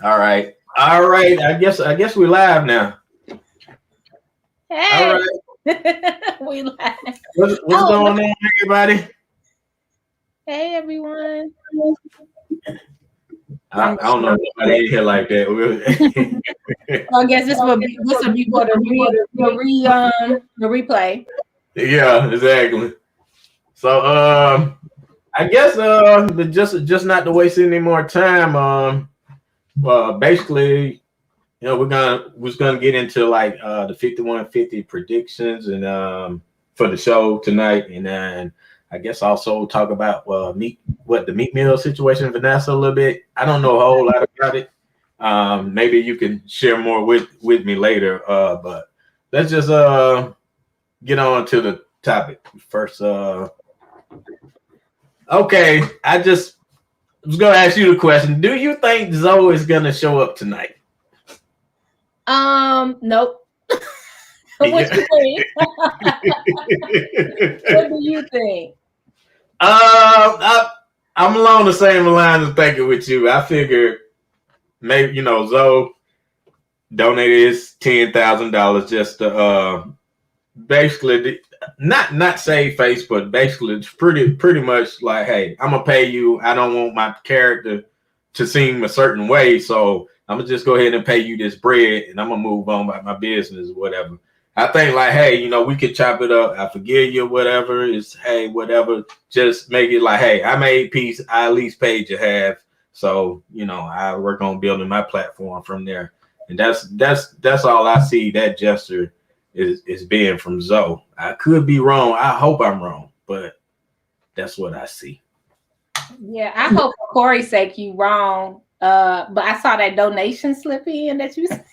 All right. All right. I guess we're live now. Hey. All right. We live. What's going on, everybody? Hey, everyone. I don't know nobody in here like that. Well, I guess this will be for the replay. Yeah, exactly. So I guess just not to waste any more time. Basically, we're gonna get into like the 5150 predictions and for the show tonight, and then I guess also talk about the Meek Mill situation in Vanessa a little bit. I don't know a whole lot about it. Maybe you can share more with me later. But let's just get on to the topic first. Okay, I was gonna ask you the question. Do you think Zoe is gonna show up tonight? Nope. What you think? What do you think? I'm along the same lines of thinking with you. I figured maybe Zoe donated his $10,000 just to basically not save face, but basically it's pretty much like, hey, I'm gonna pay you. I don't want my character to seem a certain way, so I'm gonna just go ahead and pay you this bread, and I'm gonna move on about my business or whatever. I think like, hey, we could chop it up. I forgive you, whatever. It's hey, whatever. Just make it like, hey, I made peace. I at least paid you half. So I work on building my platform from there, and that's all I see. That gesture is being from Zoe. I could be wrong. I hope I'm wrong, but that's what I see. Yeah, I hope for Corey's sake you wrong. But I saw that donation slip in that you said.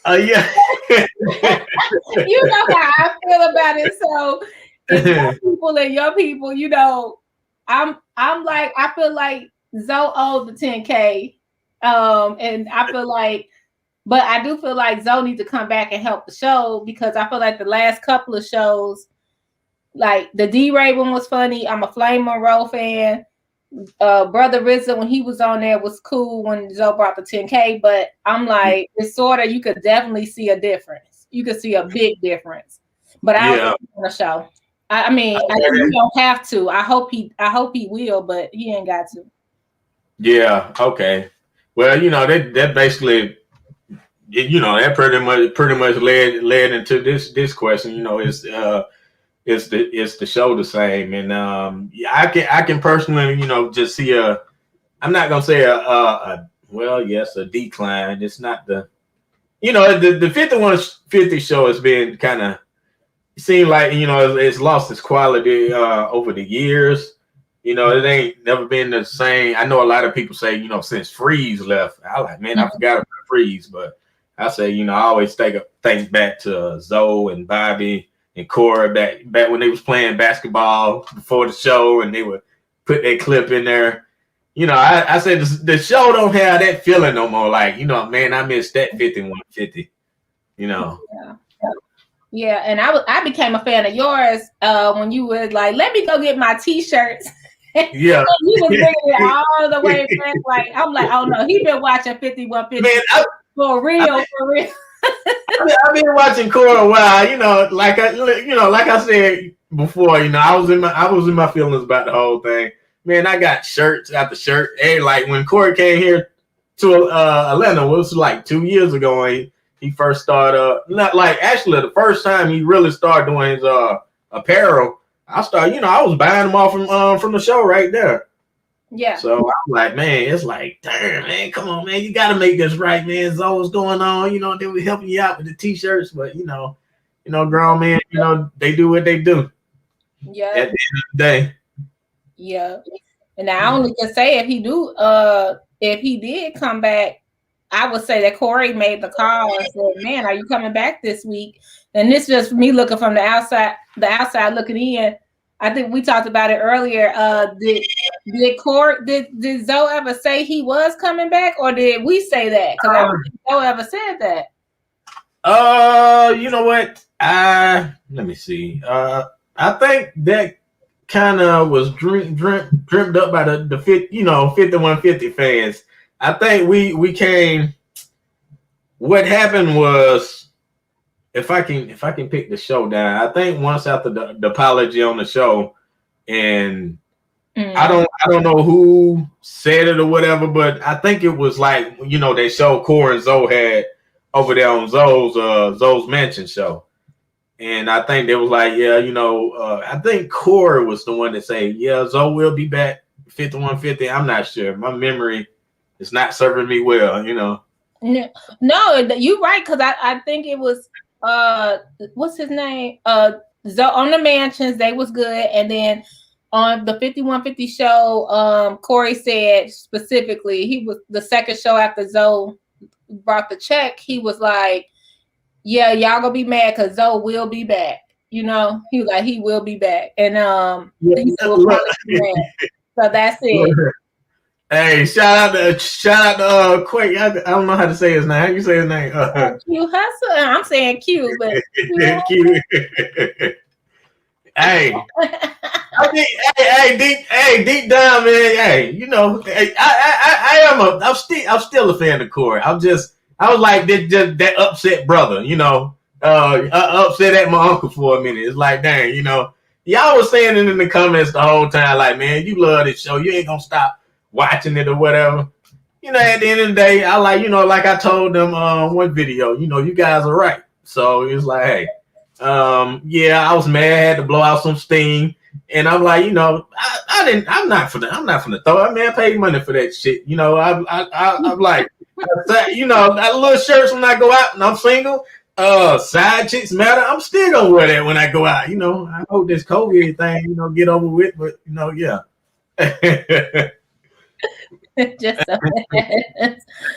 Yeah. You know how I feel about it. So your people, I'm like, I feel like Zoe owed the 10K. And I feel like, but I do feel like Zoe needs to come back and help the show, because I feel like the last couple of shows, like the D-Ray one was funny. I'm a Flame Monroe fan. Brother RZA, when he was on there, was cool when Zoe brought the 10K, but I'm like, it's sort of, you could definitely see a difference. You could see a big difference, but I don't think he's on the show. I mean, you don't have to. I hope he will, but he ain't got to. Yeah. Okay. Well, that basically, that pretty much led into this question. Is the show the same? And I can personally, just see I'm not gonna say a decline. It's not the the 5150 show has been kind of seemed like it's lost its quality over the years. It ain't never been the same. I know a lot of people say since Freeze left. I like, man, I forgot about Freeze, but I say I always think back to Zoe and Bobby and Cora back when they was playing basketball before the show, and they would put that clip in there. I said the show don't have that feeling no more. Like, man, I miss that 5150. Yeah, and I became a fan of yours when you was like, let me go get my t-shirts. Yeah. You was bringing it all the way back. Like, I'm like, oh no, he been watching 5150. Man, for real. I've been watching Cora a while, like I said before, I was in my feelings about the whole thing. Man, I got shirts after shirt. Hey, like when Cora came here to Atlanta, it was like 2 years ago. He first started not like actually the first time he really started doing his apparel. I was buying them all from the show right there. Yeah. So I'm like, man, it's like, damn, man, come on, man, you gotta make this right, man. Zoe's going on, they were helping you out with the t-shirts, but grown men, they do what they do. Yeah. At the end of the day. Yeah. And I only can say if he did come back, I would say that Corey made the call and said, man, are you coming back this week? And this just me looking from the outside looking in. I think we talked about it earlier. Did Zoe ever say he was coming back, or did we say that? Because I don't think Zoe ever said that. You know what? Let me see. I think that kind of was dreamt up by the 5150 fans. I think we came. What happened was, if I can pick the show down, I think once after the apology on the show, and I don't know who said it or whatever, but I think it was like, you know, that show Core and Zoe had over there on Zoe's Mansion show. And I think they was like, yeah, you know, I think Core was the one that say, yeah, Zoe will be back 5150. I'm not sure. My memory is not serving me well, you know. No, you're right, because I think it was what's his name? Zoe on the Mansions, they was good, and then on the 5150 show, Corey said specifically, he was the second show after Zoe brought the check, he was like, yeah, y'all gonna be mad because Zoe will be back. You know, he was like, he will be back. And he said, we'll probably be mad. So that's it. Hey, shout out to Quake. I don't know how to say his name. How you say his name? Q Hustle. I'm saying Q, but Q. Hey, deep down, man. Hey, you know, I'm still a fan of Corey. I was like that upset brother, you know, upset at my uncle for a minute. It's like, dang, you know, y'all was saying it in the comments the whole time, like, man, you love this show, you ain't gonna stop watching it or whatever. You know, at the end of the day, I like, you know, like I told them one video, you know, you guys are right. So it's like, hey. Yeah, I was mad, I had to blow out some steam, and I'm like, you know, I'm not finna throw it, man. I paid money for that shit, you know. I'm like, you know, that little shirts when I go out and I'm single, side chicks matter. I'm still gonna wear that when I go out, you know. I hope this COVID thing, you know, get over with, but you know, yeah. Just so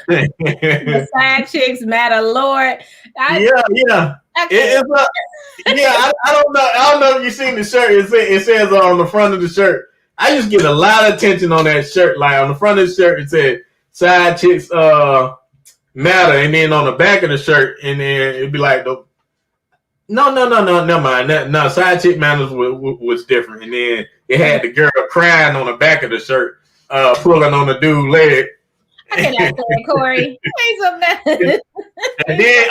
the side chicks matter, Lord. Yeah. I don't know if you've seen the shirt. It says on the front of the shirt. I just get a lot of attention on that shirt. Like on the front of the shirt, it said side chicks matter, and then on the back of the shirt, and then it'd be like no, never mind. No, side chick matters was different, and then it had the girl crying on the back of the shirt, pulling on the dude's leg. I cannot say it, Corey. And then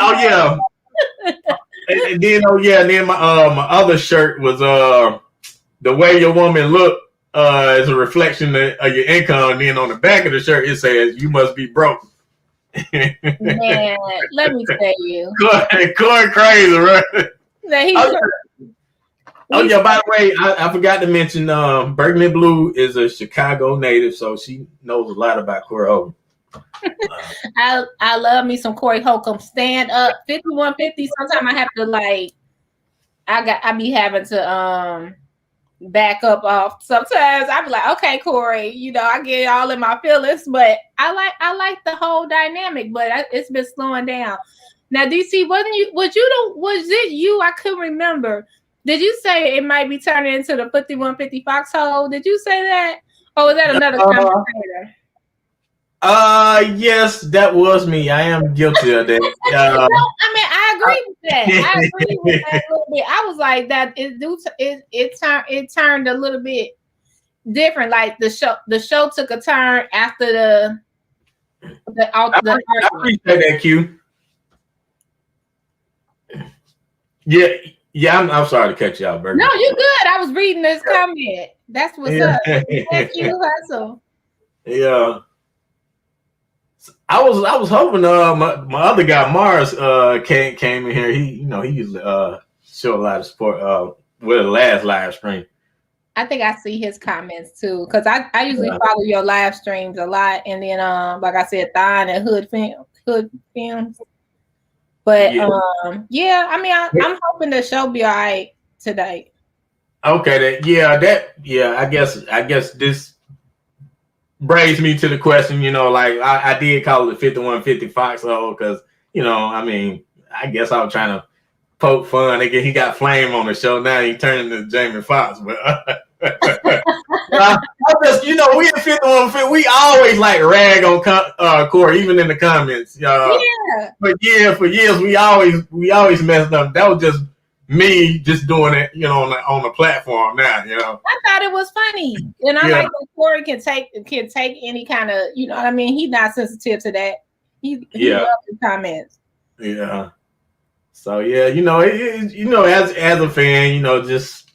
and then my other shirt was the way your woman look is a reflection of your income. And then on the back of the shirt it says you must be broke. Man, let me tell you, Corey crazy, right? By the way, I forgot to mention Burgundy Blue is a Chicago native, so she knows a lot about Corey Holcomb. I love me some Corey Holcomb. Stand up 5150. Sometimes I have to like I be having to back up off. Sometimes I be like, okay, Corey, you know, I get all in my feelings, but I like the whole dynamic, but it's been slowing down. Now, DC, was it you? I couldn't remember. Did you say it might be turning into the 5150 foxhole? Did you say that? Or was that another commentator? Yes, that was me. I am guilty of that. No, I mean, I agree with that. I agree with that a little bit. I was like that. It turned a little bit different. Like the show took a turn after the I appreciate that, Q. Yeah. I'm sorry to cut you out, Bernie. No, you're good. I was reading this comment. That's what's up. Thank you, Hustle. Yeah. I was hoping my other guy Mars came in here. He usually show a lot of support with the last live stream. I think I see his comments too, because I usually follow your live streams a lot, and then like I said, Thine and Hood Films. But I mean, I'm hoping the show be all right today. Okay, I guess this brings me to the question, you know, like I did call it the 5150 foxhole because, you know, I mean, I guess I was trying to poke fun. Again, he got Flame on the show. Now he turned into Jamie Foxx. But you know, we in 5150, we always like rag on Corey, even in the comments. But yeah, for years we always messed up. That was just me just doing it, you know, on the platform now, you know. I thought it was funny, and I like that Corey can take any kind of, you know what I mean. He's not sensitive to that. He loves the comments. Yeah. So yeah, you know, you know, as a fan, you know, just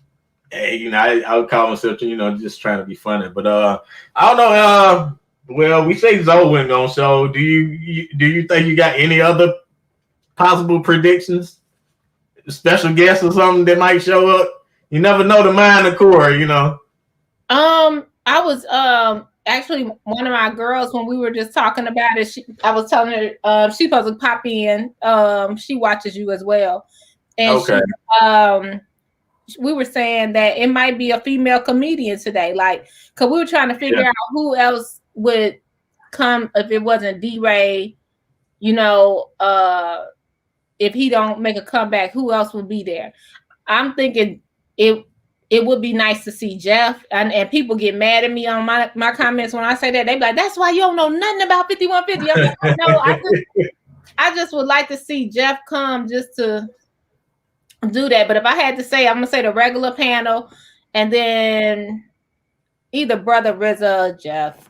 hey, you know, I would call myself, you know, just trying to be funny, but I don't know. Well, we say Zoe wasn't gonna show. Do you think you got any other possible predictions? Special guests or something that might show up? You never know the mind of Corey, you know. I was actually one of my girls when we were just talking about it. I was telling her she's supposed to pop in. She watches you as well, and okay. We were saying that it might be a female comedian today, like because we were trying to figure out who else would come if it wasn't D-Ray. You know, if he don't make a comeback, who else would be there? I'm thinking it would be nice to see Jeff, and people get mad at me on my comments when I say that. They be like, "That's why you don't know nothing about 5150." I'm like, no, I just would like to see Jeff come just to do that. But if I had to say, I'm gonna say the regular panel, and then either Brother RZA or Jeff.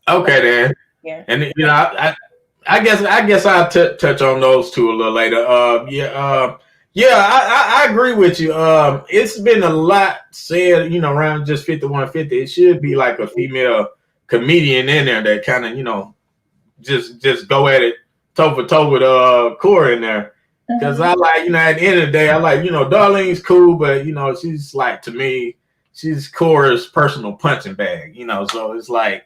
Okay, then. Yeah. And you know, I guess I'll touch on those two a little later. I agree with you. It's been a lot said, you know, around just 5150. It should be like a female comedian in there that kind of, you know, just go at it toe for toe with Corey in there. Because I like, you know, at the end of the day, I like, you know, Darlene's cool, but you know, she's like, to me, she's Corey's personal punching bag, you know. So it's like,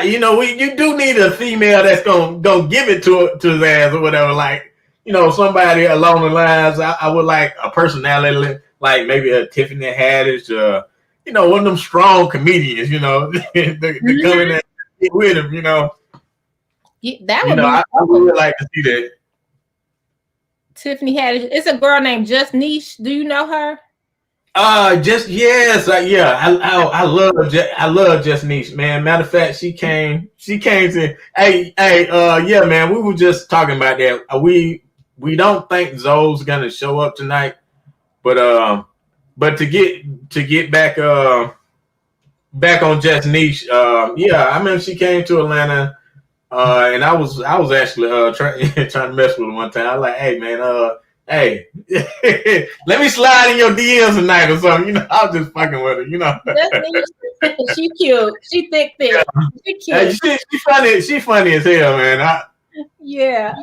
you know, you do need a female that's gonna give it to his ass or whatever. Like, you know, somebody along the lines. I would like a personality like maybe a Tiffany Haddish, you know, one of them strong comedians. You know, to come in and with him. You know, that would I would like to see that. Tiffany Haddish. It's a girl named Just Niche. Do you know her? I love Just Niche, man. Matter of fact, she came to yeah, man, we were just talking about that. We don't think Zoe's gonna show up tonight, but to get back on Just Niche, yeah, I remember she came to Atlanta, and I was actually trying to mess with her one time. I was like, hey man, hey, let me slide in your DMs tonight or something. You know, I was just fucking with her. You know, she cute. She thick. Yeah. She cute. Hey, she funny. She funny as hell, man. Yeah,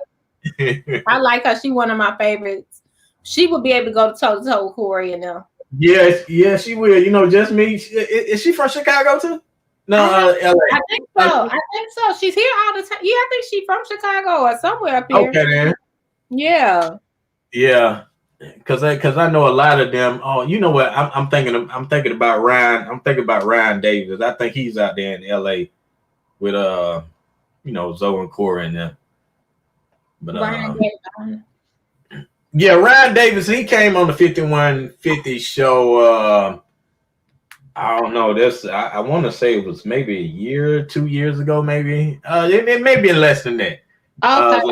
I like her. She one of my favorites. She would be able to go toe to toe with Corey and them. Yeah, she will. You know, Just Me. Is she from Chicago too? No, LA. I think so. I think so. She's here all the time. Yeah, I think she's from Chicago or somewhere up here. Okay, then. Yeah. Yeah, because I know a lot of them. Oh, you know what? I'm thinking about Ryan. I'm thinking about Ryan Davis. I think he's out there in LA with you know, Zoe and Corey and them. But yeah, Ryan Davis. He came on the 5150 show. I don't know. I want to say it was maybe a year, 2 years ago, maybe. It may be less than that. Okay.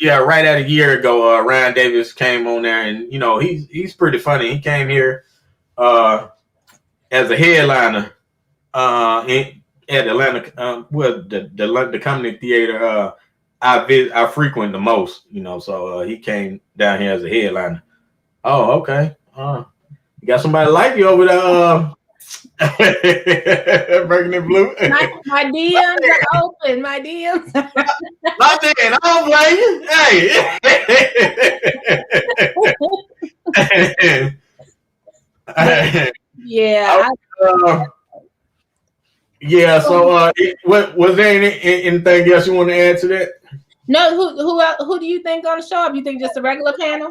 Right at a year ago, Ryan Davis came on there, and you know he's pretty funny. He came here as a headliner at Atlanta, the Comedy Theater. I frequent the most, you know. So he came down here as a headliner. Oh, okay. You got somebody like you over there. Burgundy Blue. My DMs are open. My DMs. My man, I don't blame you. Hey. Yeah. Yeah. So, what was there anything else you want to add to that? No. Who do you think on the show up? You think just a regular panel?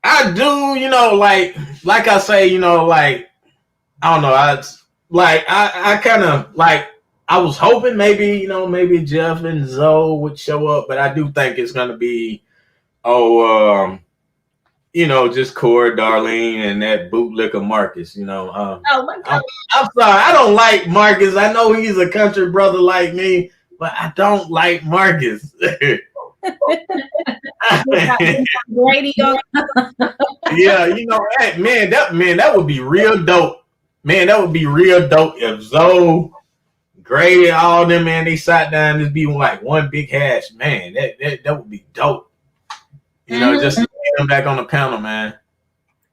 I do, you know, like I say, you know, like I don't know, I kind of like I was hoping maybe Jeff and Zoe would show up, but I do think it's gonna be you know, just Corey, Darlene, and that bootlicker Marcus, you know. Oh my God. I'm sorry, I don't like Marcus. I know he's a country brother like me, but I don't like Marcus. Grady Yeah, you know, hey, that would be real dope. Man, that would be real dope if Zoe, Grady, all them, man, they sat down and just be like one big hash. Man, that would be dope. You know, just to get them back on the panel, man.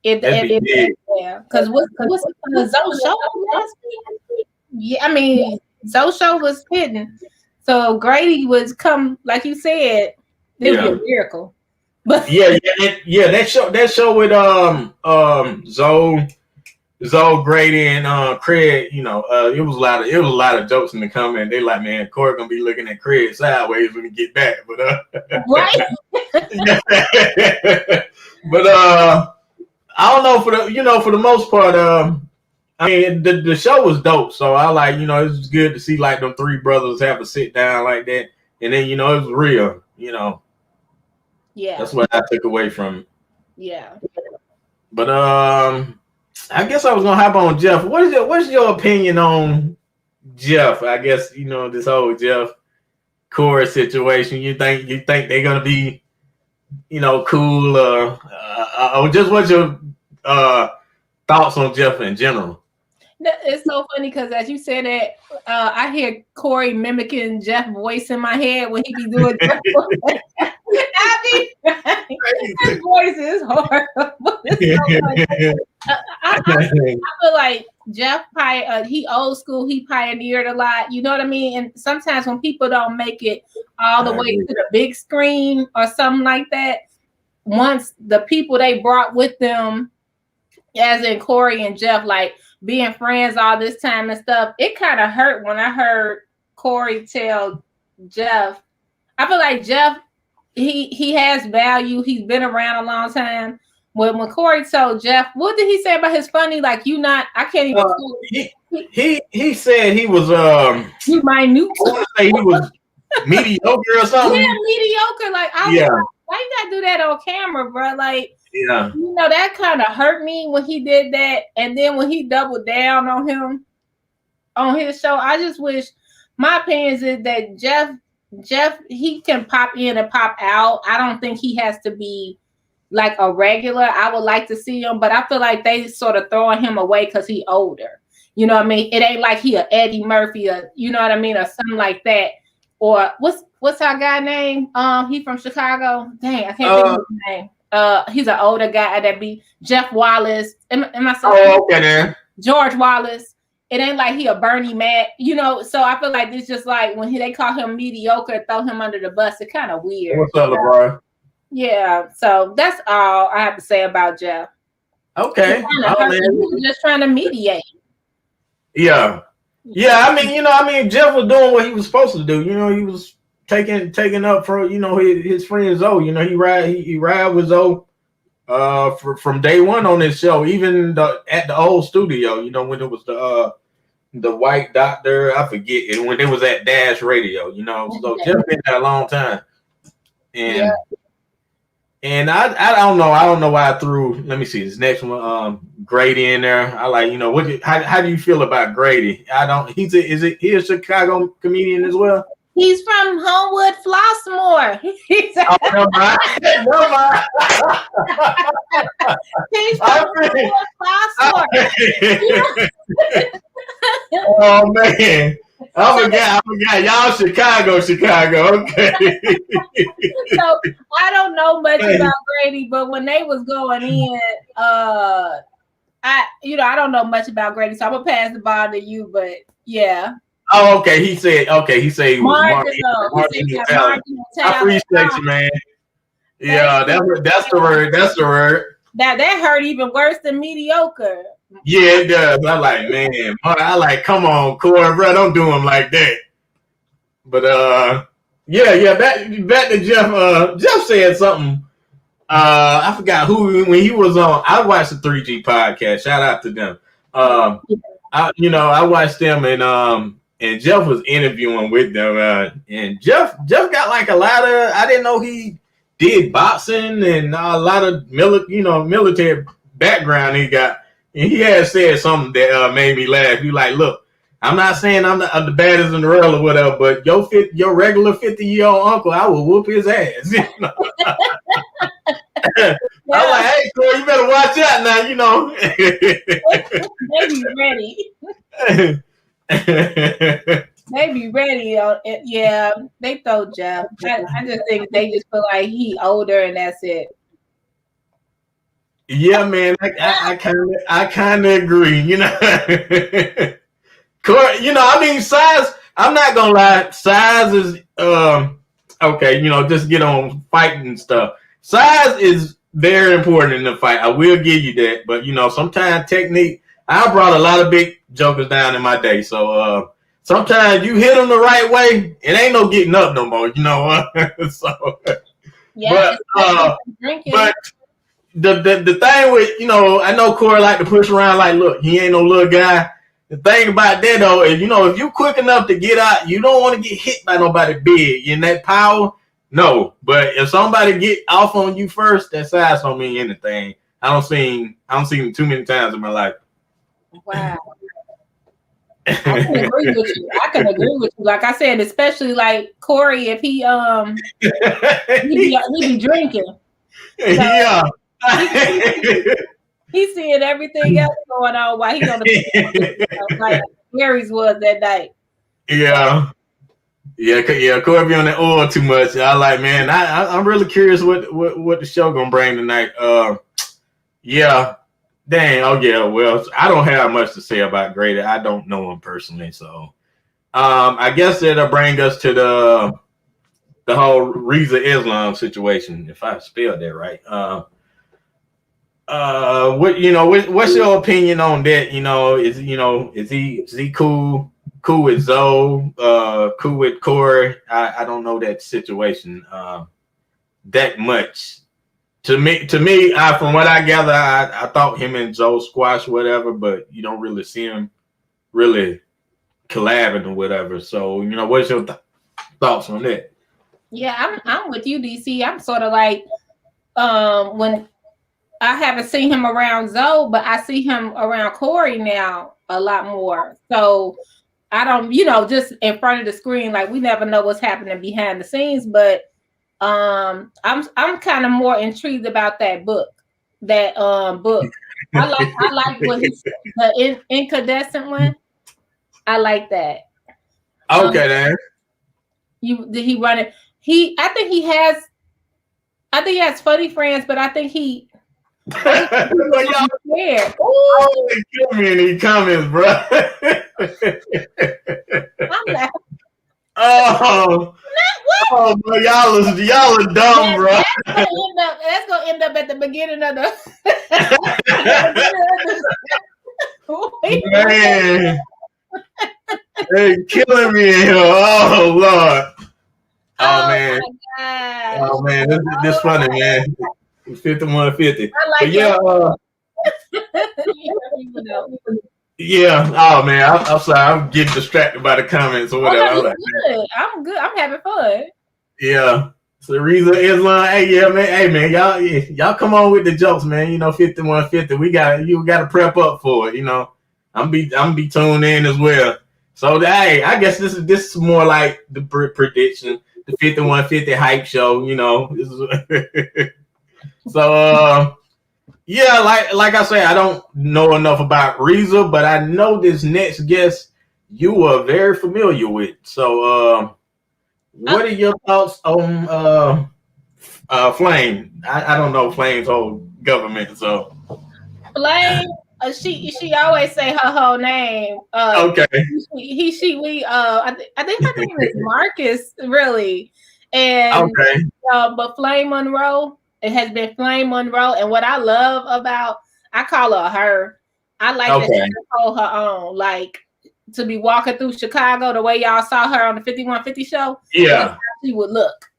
That'd be big. Yeah, because what's the Zoe show last week? Yeah, I mean, Zoe show was hidden. So Grady was come, like you said, it would be a miracle. But yeah, that show with Zoe, Grady, and Craig, you know, it was a lot of jokes in the comment. They like, man, Corey gonna be looking at Craig sideways when he get back, but right. But I don't know, for the most part, I mean, the show was dope, so I like, you know, it was good to see like them three brothers have a sit down like that, and then, you know, it was real, you know. Yeah, that's what I took away from it. Yeah, but I guess I was gonna hop on Jeff. What's your opinion on Jeff? I guess, you know, this whole Jeff Corey situation. You think they're gonna be, you know, cool? Just what's your thoughts on Jeff in general? It's so funny because as you said that, I hear Corey mimicking Jeff's voice in my head when he be doing. His voice is horrible. I feel like Jeff, he old school. He pioneered a lot. You know what I mean? And sometimes when people don't make it all the way to the big screen or something like that, once the people they brought with them, as in Corey and Jeff, like being friends all this time and stuff, it kind of hurt when I heard Corey tell Jeff. I feel like Jeff, he has value. He's been around a long time. When Corey told Jeff, what did he say about his funny? Like, I can't even. He said he was you minute. I want to say he was mediocre or something. Yeah, mediocre. Like, why you gotta do that on camera, bro? Like, yeah, you know, that kind of hurt me when he did that. And then when he doubled down on him on his show, I just wish, my opinion is that Jeff, he can pop in and pop out. I don't think he has to be like a regular. I would like to see him, but I feel like they sort of throwing him away because he older. You know what I mean? It ain't like he a Eddie Murphy, or you know what I mean, or something like that. Or what's our guy name? He from Chicago. Dang, I can't think of his name. He's an older guy that be Jeff Wallace. Am I saying? Oh, okay, then. George Wallace. It ain't like he a Bernie Mac, you know. So I feel like it's just like when they call him mediocre, throw him under the bus. It's kind of weird. What's up, LeBron? Yeah. So that's all I have to say about Jeff. Okay. He was just trying to mediate. Yeah. I mean, Jeff was doing what he was supposed to do. You know, he was taking up for, you know, his friend Zoe. You know, he ride with Zoe from day one on this show, even at the old studio. You know, when it was the white doctor, I forget, and when it was at Dash Radio. You know, so Jeff been there a long time, and I don't know why I threw. Let me see this next one, Grady in there. I like, you know, how do you feel about Grady? Is he a Chicago comedian as well? He's from Homewood, Flossmoor. Never mind. He's from Homewood, Flossmoor. Oh man, I forgot. Y'all Chicago. Okay. So I don't know much about Grady, but when they was going in, I don't know much about Grady, so I'm gonna pass the ball to you. But yeah. Oh, okay. He said he was marginal talent. I appreciate you, man. Yeah, that's the word. That's the word. That hurt even worse than mediocre. Yeah, it does. I like, man. Come on, Corey, bro, don't do him like that. But back to Jeff. Jeff said something. I forgot who when he was on. I watched the 3G podcast. Shout out to them. I watched them and Jeff was interviewing with them. And Jeff got like a lot of. I didn't know he did boxing and a lot of military background he got. And he had said something that made me laugh. He like, look, I'm not saying I'm the baddest in the world or whatever, but your regular 50-year-old uncle, I will whoop his ass. You know? I'm like, hey, Corey, you better watch out now. You know. They be ready. They be ready. Yeah, they throw Jeff. I just think they just feel like he older and that's it. Yeah, man, I kind of agree. You know, Corey, you know, I mean, size. I'm not gonna lie, size is okay. You know, just get on fighting and stuff. Size is very important in the fight. I will give you that, but you know, sometimes technique. I brought a lot of big jokers down in my day, so sometimes you hit them the right way, it ain't no getting up no more. You know, so. Yeah, but the thing with, you know, I know Corey like to push around like, look, he ain't no little guy. The thing about that though is, you know, if you quick enough to get out, you don't want to get hit by nobody big in that power. No, but if somebody get off on you first, that size don't mean anything. I don't see him too many times in my life. Wow. I can agree with you. Like I said, especially like Corey, if he be drinking. So, yeah. He's seeing everything else going on while he's on the like Gary's was that night. Yeah. Corey be on that oil too much. I like, man. I'm really curious what the show gonna bring tonight. Yeah. Dang. Oh yeah. Well, I don't have much to say about Grady. I don't know him personally, so I guess that'll bring us to the whole Reza Islam situation, if I spelled that right. What's your opinion on that? You know, is he cool with Zoe, cool with Corey? I don't know that situation that much. To me, from what I gather, I thought him and Zoe squash whatever, but you don't really see him really collabing or whatever. So, you know, what's your thoughts on that? Yeah, I'm with you, DC. I'm sort of like when I haven't seen him around Zoe, but I see him around Corey now a lot more. So I don't, you know, just in front of the screen, like we never know what's happening behind the scenes. But I'm kind of more intrigued about that book. That book. I like what the incandescent one. I like that. Okay, then. Did he run it? I think he has funny friends, but I think he. Y'all kill me in these comments, bro. Bro, y'all are dumb, bro. That's gonna end up at the beginning of the. Man, they're killing me in here. Oh Lord. Man. Oh man, this funny, man. 5150. I like yeah. Oh man, I'm sorry. I'm getting distracted by the comments or whatever. I'm good. I'm having fun. Yeah. So Reza Islam, hey man, y'all come on with the jokes, man. You know, 5150. You gotta prep up for it. You know, I'm be tuned in as well. So hey, I guess this is more like the prediction, the 5150 hype show. You know, so yeah, like I say, I don't know enough about Reza, but I know this next guest you are very familiar with. So what are your thoughts on Flame? I don't know Flame's whole government, so Flame. She always say her whole name. Okay. I think her name is Marcus, really. And okay. But Flame Monroe, it has been Flame Monroe. And what I love about, I call her. I like that she hold her own. Like to be walking through Chicago the way y'all saw her on the 5150 show. Yeah. That's how she would look.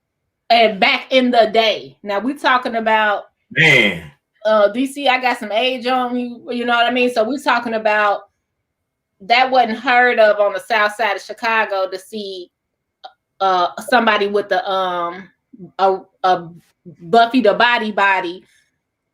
And back in the day. Now we're talking about man. DC, I got some age on you, you know what I mean? So we're talking about that wasn't heard of on the south side of Chicago to see somebody with the a Buffy the body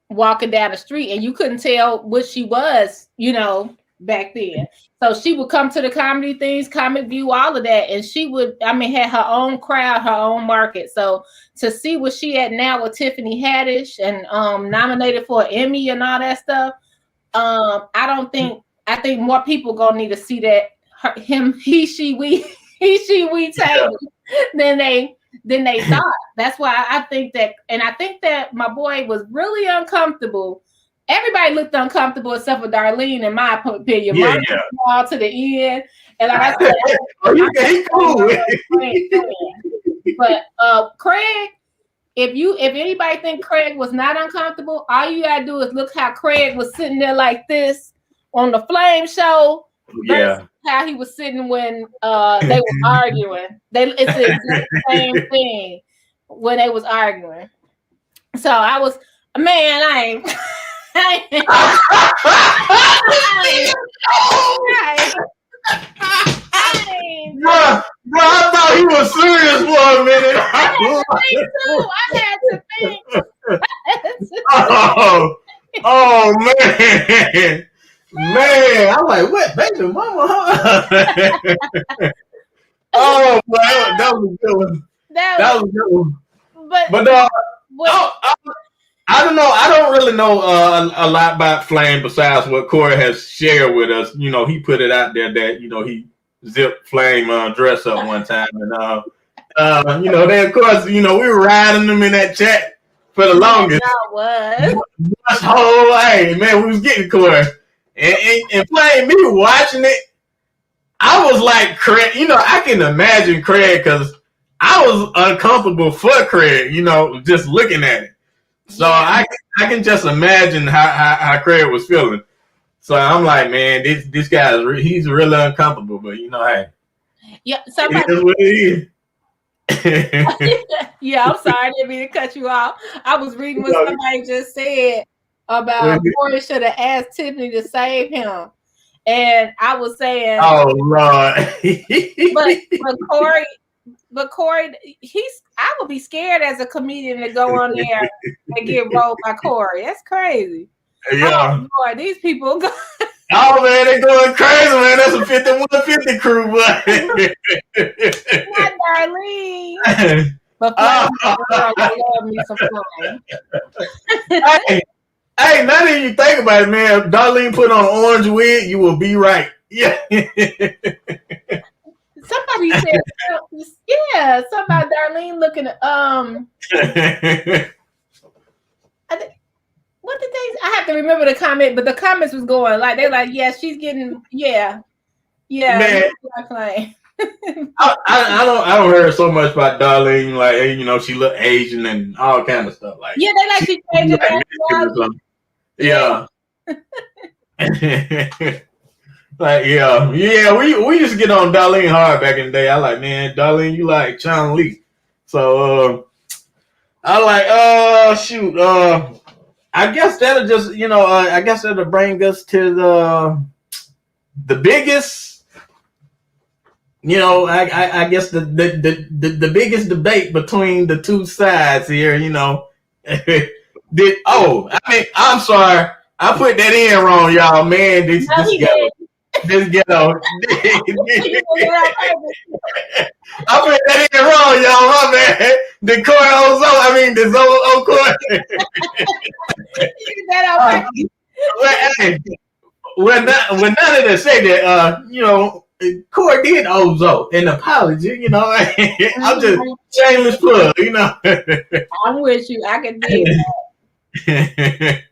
walking down the street, and you couldn't tell what she was, you know, back then. So she would come to the comedy things, Comic View, all of that, and she would, had her own crowd, her own market. So to see what she at now with Tiffany Haddish and nominated for an Emmy and all that stuff, I think more people gonna need to see that he, she, we table than they thought. That's why I think that, and I think that my boy was really uncomfortable. Everybody looked uncomfortable except for Darlene, in my opinion. Yeah, all to the end, and like I said, cool. But Craig, if anybody think Craig was not uncomfortable, all you gotta do is look how Craig was sitting there like this on the Flame show. Yeah, how he was sitting when they were arguing. It's the exact same thing when they was arguing. So I was, man, I ain't. Bro, I thought he was serious for a minute. I had to think. Oh man. Man, I'm like, what, baby mama? Huh? Oh, boy, that was a good one. That was a good one. But I don't know. I don't really know a lot about Flame besides what Corey has shared with us. You know, he put it out there that, you know, he zipped Flame dress up one time. And, you know, then, of course, you know, we were riding them in that chat for the longest. This whole, hey, man, we was getting Corey. And Flame, me watching it, I was like, Craig, you know, I can imagine Craig because I was uncomfortable for Craig, you know, just looking at it. So I can just imagine how Craig was feeling. So I'm like, man, this guy he's really uncomfortable, but you know, hey, yeah, somebody. It is what it is. Yeah, I'm sorry, I didn't mean to cut you off. I was reading what somebody just said about Corey should have asked Tiffany to save him, and I was saying, oh Lord, but Corey, I would be scared as a comedian to go on there and get rolled by Corey. That's crazy. Yeah. Oh, boy, these people go. Oh man, they're going crazy, man. That's a 5150 crew, boy. Not Darlene. But I love me some Flame. Hey, now that you think about it, man, if Darlene put on an orange wig, you will be right. Yeah. Somebody said, yeah, somebody Darlene looking at what did they? I have to remember the comment, but the comments was going like they're like, yeah, she's getting, yeah. Man, I don't hear so much about Darlene, like, you know, she look Asian and all kind of stuff like. Yeah, they like she changing that. Yeah. Like, yeah, we used to get on Darlene hard back in the day. I like, man, Darlene, you like Chun Li. So I like, shoot, I guess that'll just, you know, I guess that'll bring us to the biggest, you know, I guess the biggest debate between the two sides here, you know. I'm sorry, I put that in wrong, y'all, man. This ghetto. I put that in wrong, y'all. My man. The Corey Ozo. I mean, the Zoe Corey. When none of them say that, you know, Corey did Ozo an apology. You know, I'm just shameless plug. You know. I'm with you. I can do that.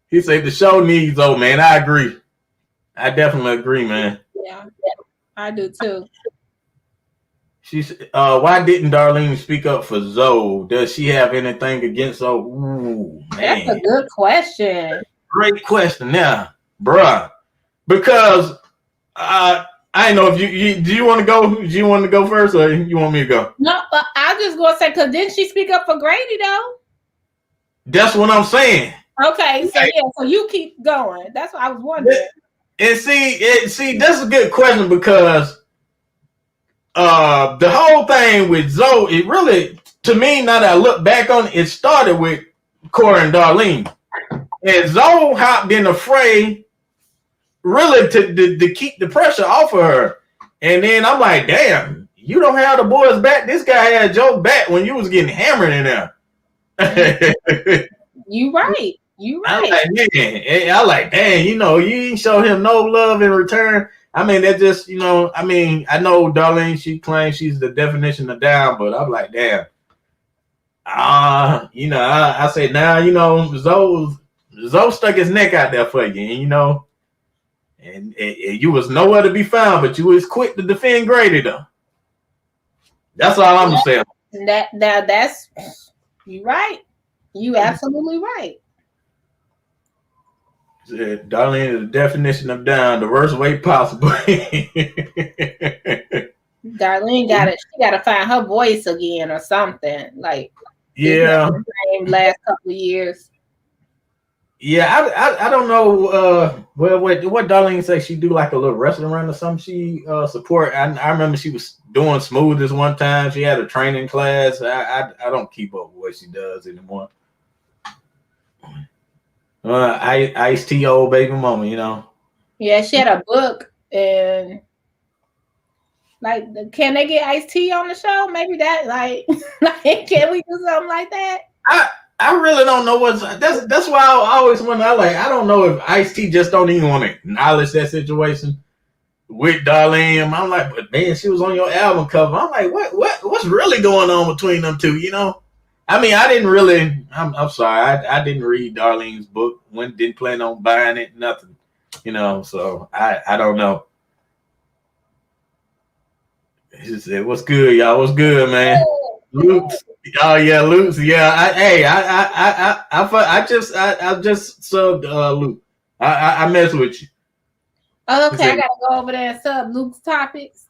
He said the show needs Zoe, man. I agree. I definitely agree, man. Yeah, I do too. She's why didn't Darlene speak up for Zoe? Does she have anything against Zoe? Ooh, man. That's a good question. Great question, now, bruh. Because I know if you do you want to go? Do you want to go first, or you want me to go? No, but I just gonna say because didn't she speak up for Grady though? That's what I'm saying. Okay, so yeah, so you keep going. That's what I was wondering. And see, that's a good question because the whole thing with Zoe, it really, to me, now that I look back on it, it started with Corey and Darlene. And Zoe hopped in the fray really to keep the pressure off of her. And then I'm like, damn, you don't have the boys back. This guy had Joe back when you was getting hammered in there. You right. You right. I like, dang, you ain't show him no love in return. I mean, that just, I mean, I know Darlene, she claims she's the definition of down, but I'm like, damn. I say now, Zoe stuck his neck out there for you, and you was nowhere to be found, but you was quick to defend Grady though. That's all I'm saying. That's you right. You absolutely right. Darlene is the definition of down, the worst way possible. Darlene she gotta find her voice again or something. Like last couple of years. Yeah, I don't know. What Darlene say? She do like a little wrestling run or something. She support. I remember she was doing smooth this one time. She had a training class. I don't keep up with what she does anymore. Ice-T old baby mama, Yeah, she had a book and like, can they get Ice-T on the show? Maybe that like can we do something like that? I really don't know that's why I always wonder. I don't know if Ice-T just don't even want to acknowledge that situation with Darlene. I'm like, but man, she was on your album cover. I'm like, what's really going on between them two? I mean, I didn't really. I'm sorry. I didn't read Darlene's book. Didn't plan on buying it. Nothing. So I don't know. He said, "What's good, y'all? What's good, man?" Luke. Oh yeah, Luke. Yeah. I just subbed Luke. I mess with you. Oh, okay, I gotta go over there and sub Luke's topics.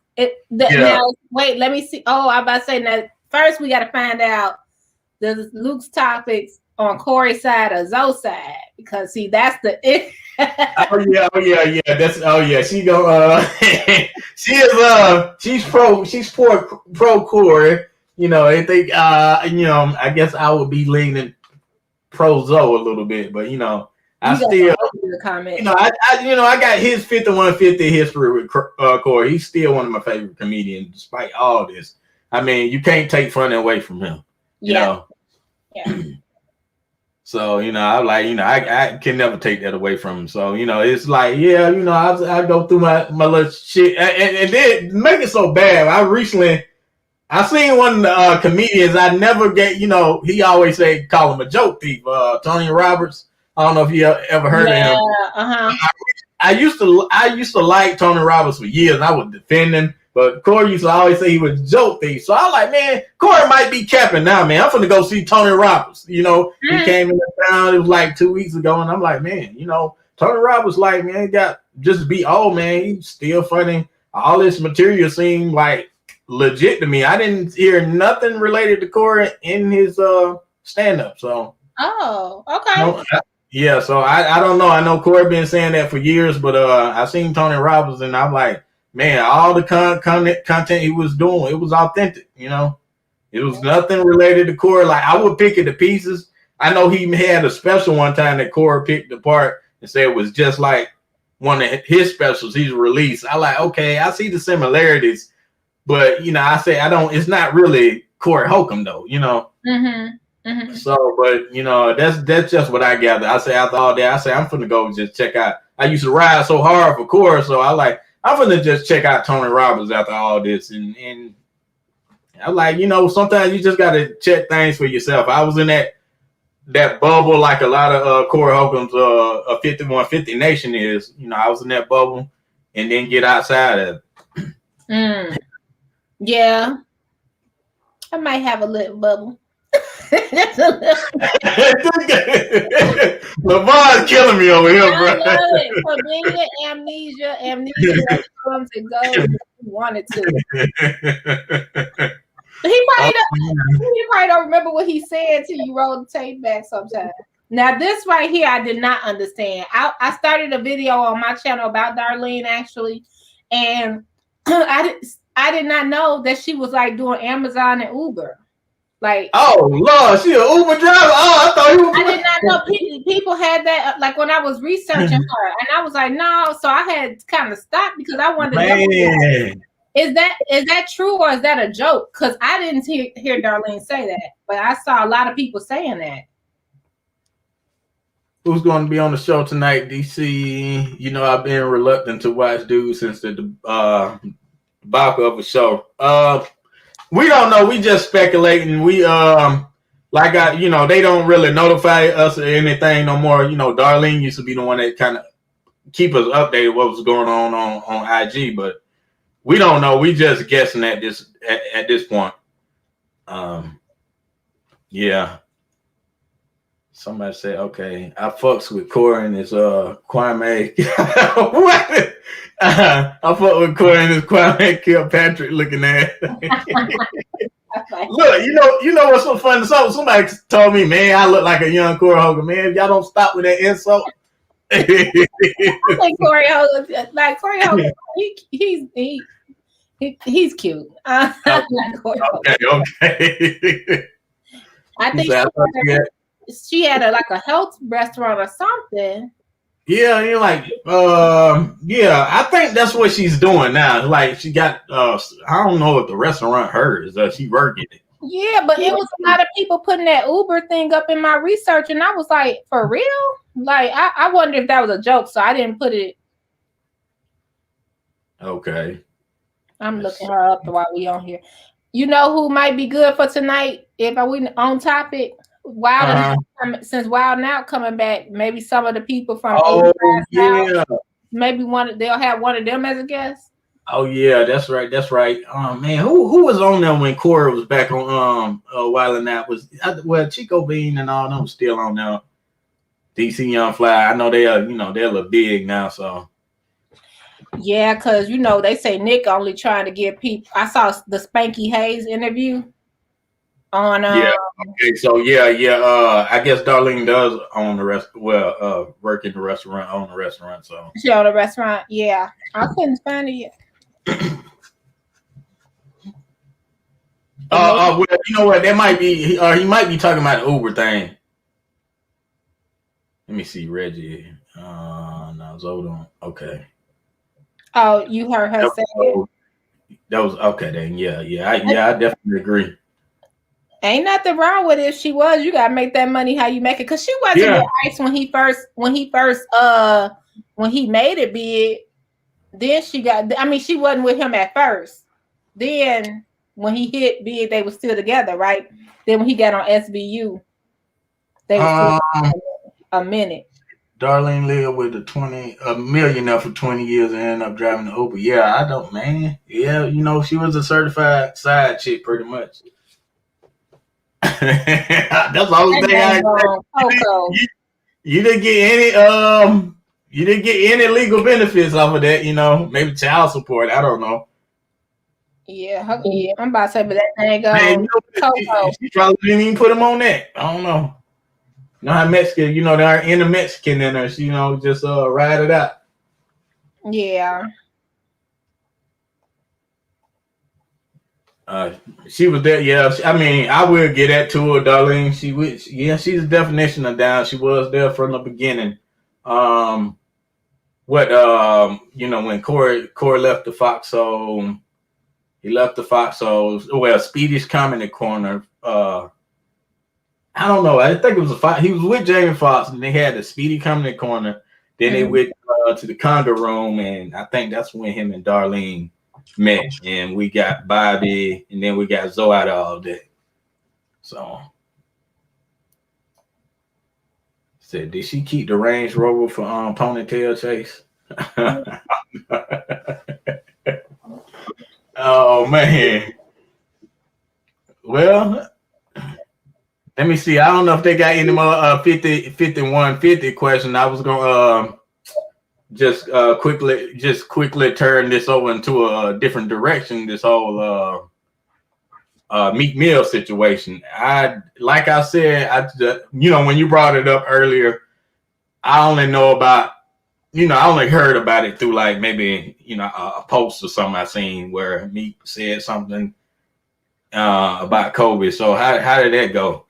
Now, wait, let me see. Oh, I'm about to say now. First, we gotta find out the Luke's topics on Corey's side or Zoe's side, because see, that's the it. She go. She is. She's pro Corey. I think. I guess I would be leaning pro Zoe a little bit, but I still. I got his 5150 history with Corey. He's still one of my favorite comedians, despite all this. I mean, you can't take fun away from him. Yeah. So, I'm like, I can never take that away from him. So, it's like, I go through my little shit and then make it so bad. I seen one of the comedians I never get, he always call him a joke thief, Tony Roberts. I don't know if you ever heard of him. Uh-huh. I used to like Tony Roberts for years. I would defend him. But Corey used to always say he was a joke thief. So I was like, man, Corey might be capping now, man. I'm finna go see Tony Roberts. He came in the town. It was like 2 weeks ago. And I'm like, man, Tony Roberts, like, man, got just be old, man. He's still funny. All this material seemed like legit to me. I didn't hear nothing related to Corey in his stand-up. So. Oh, okay. So I don't know. I know Corey been saying that for years, but I seen Tony Roberts and I'm like, man, all the content he was doing, it was authentic, It was nothing related to Corey. Like, I would pick it to pieces. I know he had a special one time that Corey picked apart and said it was just like one of his specials he's released. I like, okay, I see the similarities, but, I say it's not really Corey Holcomb, though, Mm-hmm. So, but, that's just what I gather. I say after all that, I'm finna go just check out. I used to ride so hard for Corey, so I'm gonna just check out Tony Roberts after all this, and I'm like, sometimes you just gotta check things for yourself. I was in that bubble like a lot of Corey Holcomb's 5150 Nation is. I was in that bubble, and then get outside of it. Yeah, I might have a little bubble. LeVon's killing me over here, bro. I love it. Convenient amnesia comes and goes if you wanted to. He probably don't remember what he said till you roll the tape back sometime. Now, this right here, I did not understand. I started a video on my channel about Darlene, actually, and I did not know that she was like doing Amazon and Uber. Like, oh Lord, she an Uber driver. Oh, I thought you were. I did not know people had that. Like when I was researching her, and I was like, no. So I had to kind of stop because I wanted to know. Is that true or is that a joke? Because I didn't hear Darlene say that, but I saw a lot of people saying that. Who's going to be on the show tonight, DC? You know, I've been reluctant to watch dude since the debacle of a show. We don't know. We just speculating. We they don't really notify us or anything no more. You know, Darlene used to be the one that kind of keep us updated what was going on IG, but we don't know. We just guessing at this point. Yeah. Somebody said, okay, I fucks with Corey and his Kwame. What? I fuck with Corey and his Kwame Kilpatrick looking at. Look, you know what's so funny? Somebody told me, man, I look like a young Corey Hogan. Man, if y'all don't stop with that insult. I think Corey Hogan, he's cute. I like Corey Hogan. Okay. I think she had a health restaurant or something. Yeah, you're like, I think that's what she's doing now. Like she got, I don't know if the restaurant hers, she working it. Yeah, but it was a lot of people putting that Uber thing up in my research, and I was like, for real? Like, I wondered if that was a joke, so I didn't put it. Okay. I'm looking her up while we on here. You know who might be good for tonight? If we on topic, since Wild Now coming back, maybe some of the people from maybe they'll have one of them as a guest. Oh yeah, that's right. Man, who was on there when Corey was back on Wild Now? Chico Bean and all them still on there. DC Young Fly. I know they're a little big now, so. Yeah, because they say Nick only trying to get people. I saw the Spanky Hayes interview on. Okay, so I guess Darlene does own the work in the restaurant, own the restaurant. So she own the restaurant. Yeah, I couldn't find it yet. Well, you know what? That might be. He might be talking about the Uber thing. Let me see, Reggie. No, Zodon. Okay. Oh, you heard her say it. That was okay then. Yeah, I definitely agree. Ain't nothing wrong with it. If she was, you gotta make that money how you make it. Cause she wasn't with Ice when he made it big. Then she wasn't with him at first. Then when he hit big, they were still together, right? Then when he got on SVU, they were still a minute. Darlene lived with a millionaire for 20 years and ended up driving the Uber. Yeah, I don't, man. Yeah, she was a certified side chick pretty much. That's the only thing I you didn't get any legal benefits off of that, maybe child support. I don't know. Yeah, I'm about to say, but that thing she probably didn't even put him on that. I don't know. You know how Mexican, they are in the Mexican in her, just ride it out. Yeah. She was there. Yeah, I will get that to her, Darlene. She's the definition of down. She was there from the beginning. When Corey left the Foxhole, he left the Foxhole. Well, Speedy's Comedy Corner. I don't know. I think it was he was with Jamie Foxx, and they had the Speedy Comedy Corner. Then they went to the Conga Room, and I think that's when him and Darlene met, and we got Bobby, and then we got Zoe out of all that. So, said, did she keep the Range Rover for Ponytail Chase? Oh man. Well, let me see. I don't know if they got any more 5150 question. I was gonna just quickly turn this over into a different direction. This whole Meek Mill situation. Like I said, when you brought it up earlier, I only know about, I only heard about it through like maybe a post or something I seen where Meek said something. about Kobe. So how did that go?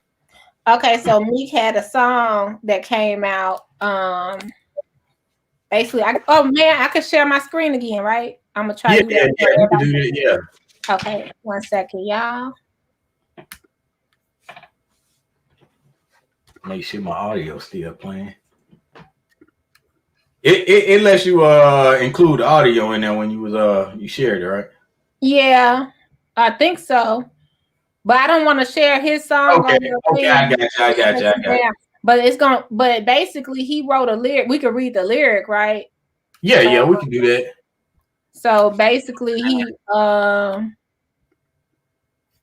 Okay, so Meek had a song that came out. Basically, oh man, I can share my screen again, right? I'm gonna try to do that. Yeah, you can do that. Yeah. Okay, 1 second, y'all. Make sure my audio still playing. It lets you include the audio in there when you was you shared it, right? Yeah, I think so. But I don't want to share his song on your thing. I got you. But it's gonna. But basically, he wrote a lyric. We could read the lyric, right? Yeah, we can do that. So basically,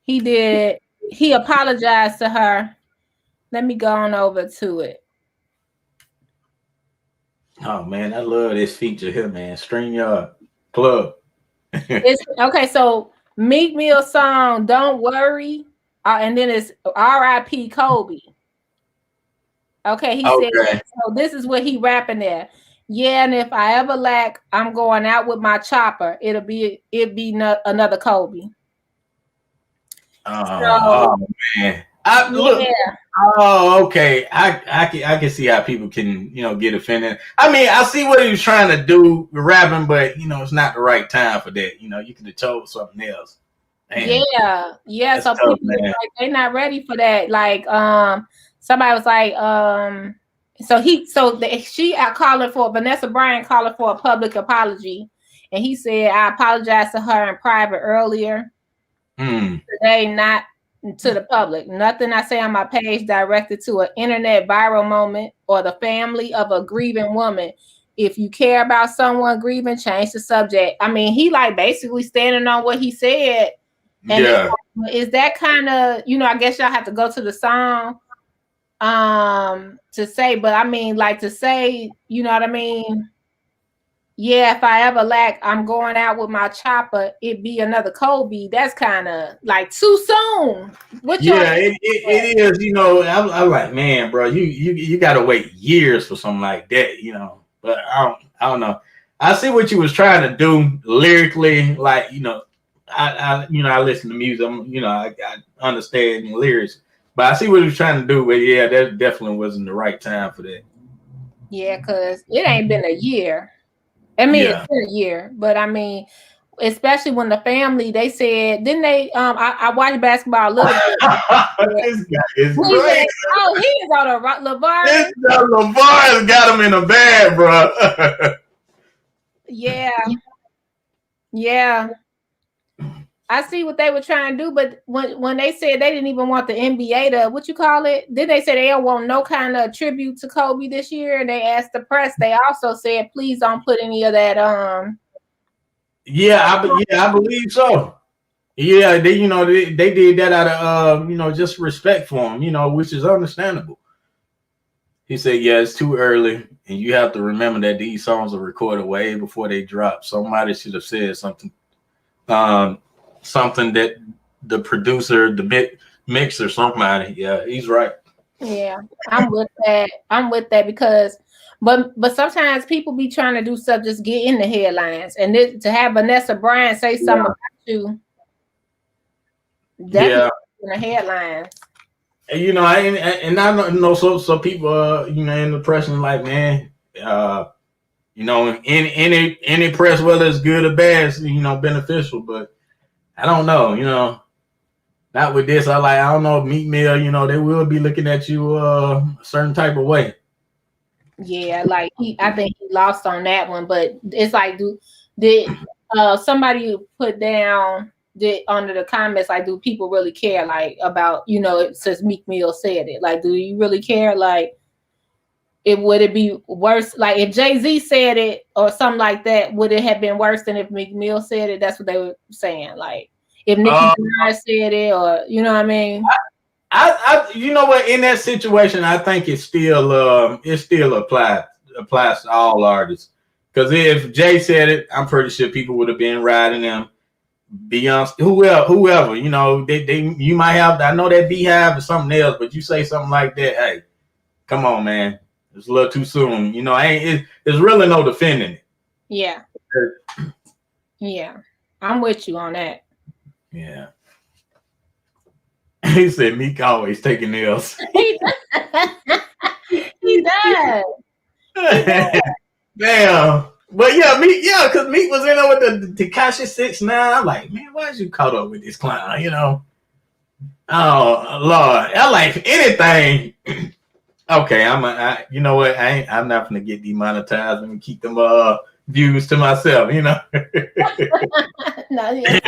he apologized to her. Let me go on over to it. Oh man, I love this feature here, man. StreamYard plug. It's okay. So Meek Mill song "Don't Worry," and then it's R.I.P. Kobe. Okay, he said. So this is what he rapping there. Yeah, and if I ever lack, I'm going out with my chopper. It'd be another Kobe. Oh man, look. Oh, okay. I can see how people can get offended. I mean, I see what he was trying to do with rapping, but it's not the right time for that. You could have told something else. Man, yeah. So people like they're not ready for that. Like somebody was like she calling for Vanessa Bryant calling for a public apology, and he said I apologized to her in private earlier today, not to the public. Nothing I say on my page directed to an internet viral moment or the family of a grieving woman. If you care about someone grieving, change the subject. I mean, he like basically standing on what he said. And is that kind of, I guess y'all have to go to the song to say, but I mean, like to say, you know what I mean? Yeah, if I ever lack, I'm going out with my chopper. It'd be another Kobe. That's kind of like too soon. It is. I'm like, man, bro, you got to wait years for something like that. But I don't know. I see what you was trying to do lyrically, like I listen to music. I understand the lyrics, but I see what he was trying to do. But yeah, that definitely wasn't the right time for that. Yeah, because it ain't been a year. I mean, it's been a year, but I mean, especially when the family, they said, didn't they? I watched basketball a little bit. This guy is crazy. Oh, he is on a LeVar. This guy LeVar has got him in a bag, bro. Yeah. I see what they were trying to do, but when they said they didn't even want the NBA to, what you call it? Then they said they don't want no kind of tribute to Kobe this year. And they asked the press. They also said, please don't put any of that. I believe so. Yeah, they did that out of just respect for him, which is understandable. He said, yeah, it's too early, and you have to remember that these songs are recorded way before they drop. Somebody should have said something. Something that the producer, the mixer, somebody. Yeah, he's right. Yeah, I'm with that because, but sometimes people be trying to do stuff just get in the headlines, and to have Vanessa Bryant say something about you, definitely in the headlines. And I know so people in the press and like, man, any press, whether it's good or bad, is beneficial, but I don't know, not with this. I don't know if Meek Mill, they will be looking at you a certain type of way. Yeah, like I think he lost on that one, but it's like, did somebody put down under the comments, like, do people really care, like, about, it says Meek Mill said it, like, do you really care, like, would it be worse, like, if Jay-Z said it or something like that, would it have been worse than if Meek Mill said it? That's what they were saying, like, if Nicki Minaj said it, or you know what I mean. I you know what, in that situation, I think it still applies to all artists. Because if Jay said it, I'm pretty sure people would have been riding them. Beyonce, whoever, they you might have. I know that Beehive or something else, but you say something like that, hey, come on, man, it's a little too soon. There's really no defending it. Yeah, I'm with you on that. Yeah. He said Meek always taking L's. He does. He does. Damn. But yeah, because Meek was in there with the Tekashi 6ix9ine. I'm like, man, why is you caught up with this clown? You know? Oh Lord, I like anything. Okay, you know what? I'm not gonna get demonetized and keep them views to myself. You know. No, yeah.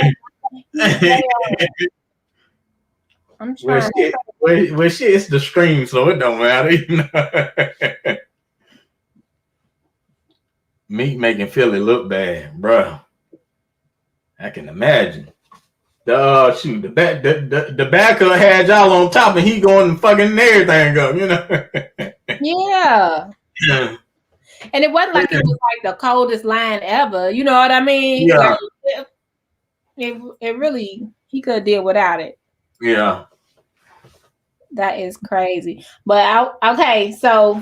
I'm trying. Well, shit, it's the stream, so it don't matter. You know. Meek making Philly look bad, bro. I can imagine. Shoot, the backer had y'all on top, and he going and fucking everything up, you know. Yeah. And it wasn't like it was like the coldest line ever. You know what I mean? Yeah. Like, it really, he could deal without it. Yeah. That is crazy. But okay, so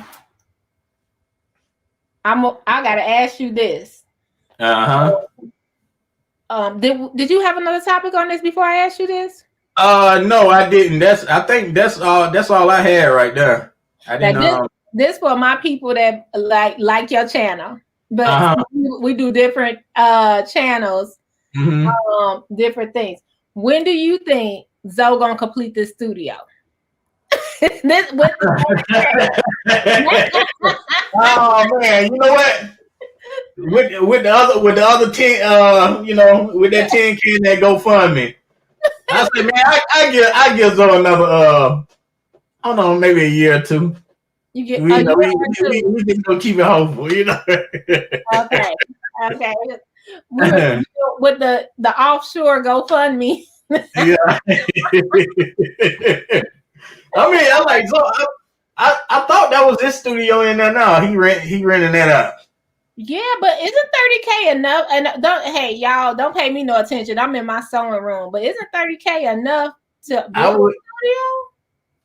I gotta ask you this. Did you have another topic on this before I asked you this? No, I didn't. I think that's all I had right there. I didn't. This for my people that like your channel, but we do different channels, different things. When do you think Zoe gonna complete this studio? Oh man, you know what? With the other 10, you know, with that 10K that GoFundMe, I said, man, I give Zoe another I don't know, maybe a year or two. We just gonna keep it hopeful, you know. Okay. With the offshore GoFundMe. Yeah. I mean, I thought that was his studio in there now. He renting that out. Yeah, but isn't 30K enough? And don't pay me no attention. I'm in my sewing room, but isn't 30K enough to build a studio?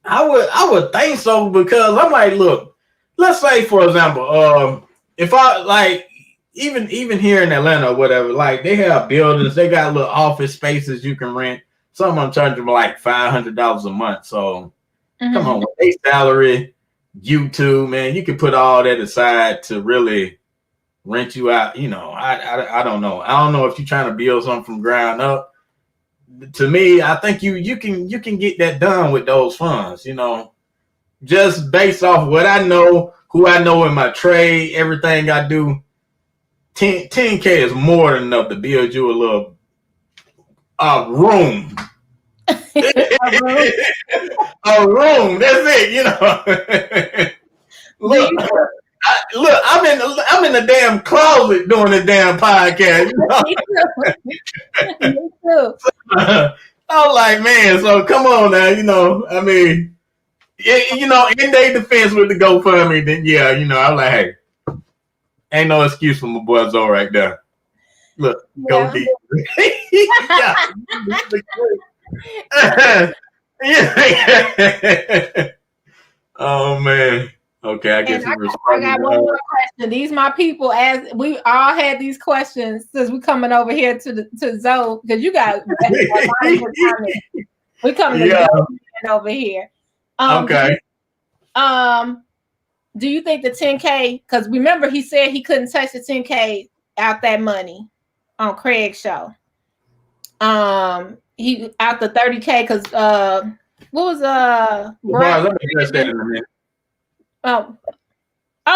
I would think so, because I'm like, look, let's say for example, if I like even here in Atlanta or whatever, like they have buildings, they got little office spaces you can rent. Some of them charge them like $500 a month. So come on, with a salary, YouTube, man, you can put all that aside to really rent you out. You know, I don't know. I don't know if you're trying to build something from ground up. To me, I think you can get that done with those funds, you know, just based off what I know, who I know in my trade, everything I do. 10K is more than enough to build you a little room. A room. That's it, you know. Look, I'm in the damn closet doing the damn podcast. You know? Me too. I'm like, man, so come on now, you know. I mean, you know, in their defense with the GoFundMe, then yeah, you know, I'm like, hey, ain't no excuse for my boy Zoe right there. Look, go deep. Oh man. Okay, I guess I got one more question. These my people, as we all had these questions since we coming over here to Zoe, because you got we coming over here. Okay. Do you think the 10K? Because remember, he said he couldn't touch the 10K out that money on Craig's show. He out the 30K because what was Brian? Let me address that in a minute. Oh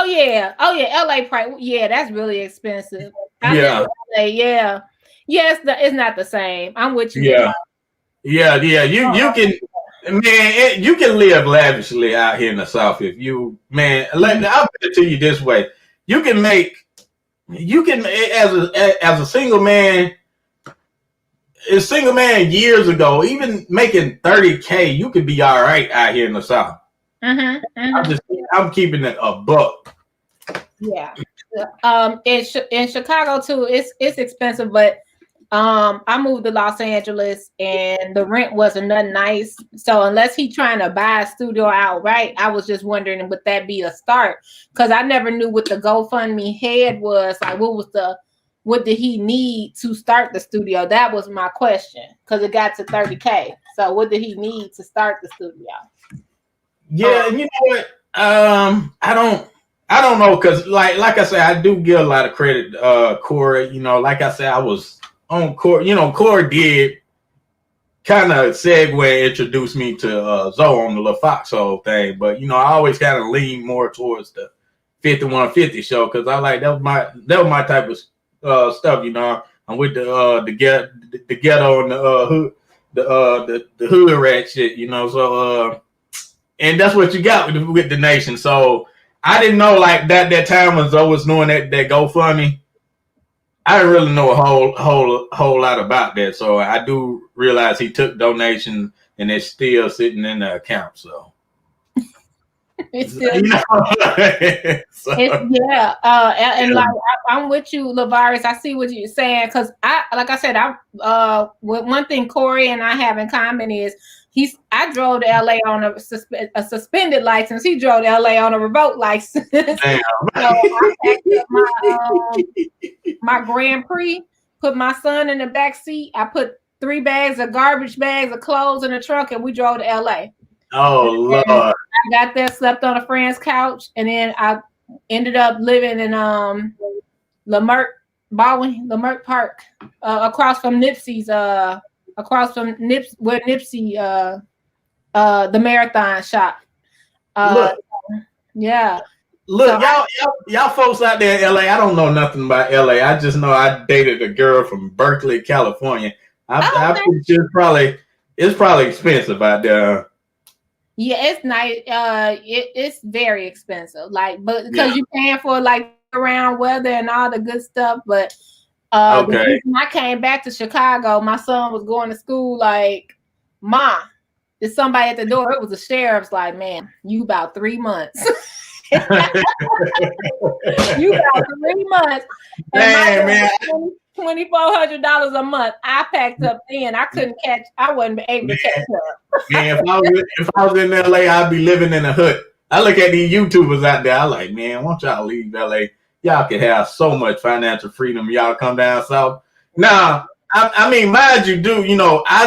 yeah, LA price. Yeah, that's really expensive. LA, yeah. It's not the same. I'm with you. Yeah. You can, man. You can live lavishly out here in the South if you, man. I'll put it to you this way: you can as a single man. A single man years ago, even making 30K, you could be all right out here in the South. I'm keeping it a buck. Yeah. In Chicago too, it's expensive, but I moved to Los Angeles and the rent wasn't nothing nice. So unless he trying to buy a studio outright, I was just wondering, would that be a start? Because I never knew what the GoFundMe head was. Like, what did he need to start the studio? That was my question, because it got to 30K. So what did he need to start the studio? Yeah, and you know what? I don't know, because like I said, I do give a lot of credit Corey. You know, like I said, I was on Corey. You know, Corey did kind of segue, introduce me to Zoe on the Lil Foxhole thing, but you know, I always kind of lean more towards the 5150 show, because I like that was my type of stuff. You know, I'm with the ghetto and the hood, the hood rat shit. You know, so and that's what you got with the nation. So I didn't know like that time when Zoe was doing that GoFundMe. I didn't really know a whole lot about that. So I do realize he took donations and it's still sitting in the account. So it's still, you know, and like I'm with you, Lavaris. I see what you're saying, because like I said, one thing Corey and I have in common is I drove to LA on a suspended license. He drove to LA on a revoked license. So I packed up my Grand Prix, put my son in the back seat. I put 3 bags of garbage bags of clothes in the trunk, and we drove to LA. Oh Lord! I got there, slept on a friend's couch, and then I ended up living in Lamert Park, across from Nipsey's, where Nipsey the marathon shop. Yeah. Look, so y'all folks out there in LA, I don't know nothing about LA. I just know I dated a girl from Berkeley, California. I think it's probably expensive out there. Yeah, it's nice. It's very expensive. Like, but because you're paying for like around weather and all the good stuff. But when I came back to Chicago, my son was going to school. Like, Ma, there's somebody at the door. It was the sheriff's. Like, man, you about 3 months. You got 3 months. And man. $2,400 a month. I packed up then. I wasn't able to catch up. Man, if I was in LA, I'd be living in a hut. I look at these YouTubers out there. I like, man, why don't y'all leave LA? Y'all could have so much financial freedom. Y'all come down south. Now, I mean, mind you, you know, I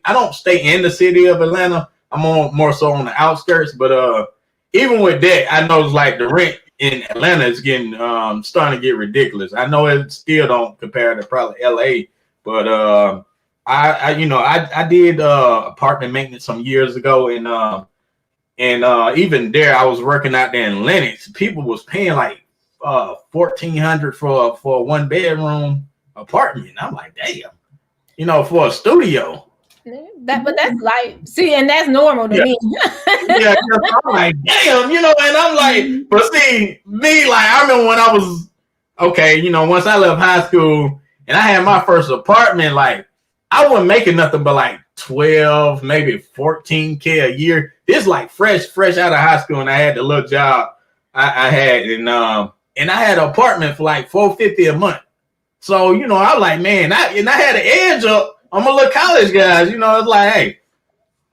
don't stay in the city of Atlanta. I'm more so on the outskirts, but even with that, I know it's like the rent in Atlanta is getting starting to get ridiculous. I know it still don't compare to probably LA, but I did apartment maintenance some years ago, and even there I was working out there in Lenox. People was paying like $1,400 for a 1-bedroom apartment. I'm like, damn, you know, for a studio. But that's like, see, and that's normal to me. Yeah, I'm like, damn, you know, and I'm like, but see, me, like, I remember when I was, you know, once I left high school and I had my first apartment, like, I wasn't making nothing but like 12, maybe 14K a year. This like fresh out of high school, and I had the little job I had, and I had an apartment for like $450 a month. So, you know, I was like, man, I had an edge up. I'm a little college guys, you know. It's like, hey,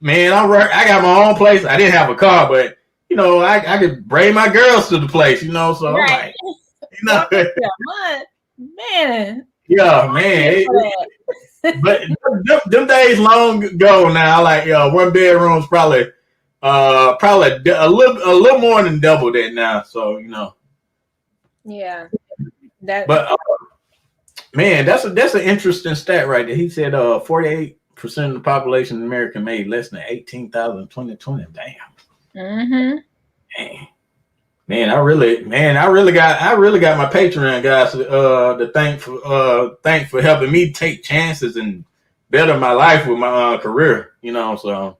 man, I got my own place. I didn't have a car, but you know, I could bring my girls to the place, you know. So I'm like, you know, man, yeah, man. But them days long ago now. Like, 1 bedroom's probably a little more than double that now. So you know, yeah, but. Man, that's an interesting stat right there. He said 48% of the population in America made less than $18,000 in 2020. Damn. Mm-hmm. Dang. Man, I really got my Patreon guys to thank for helping me take chances and better my life with my career. You know, so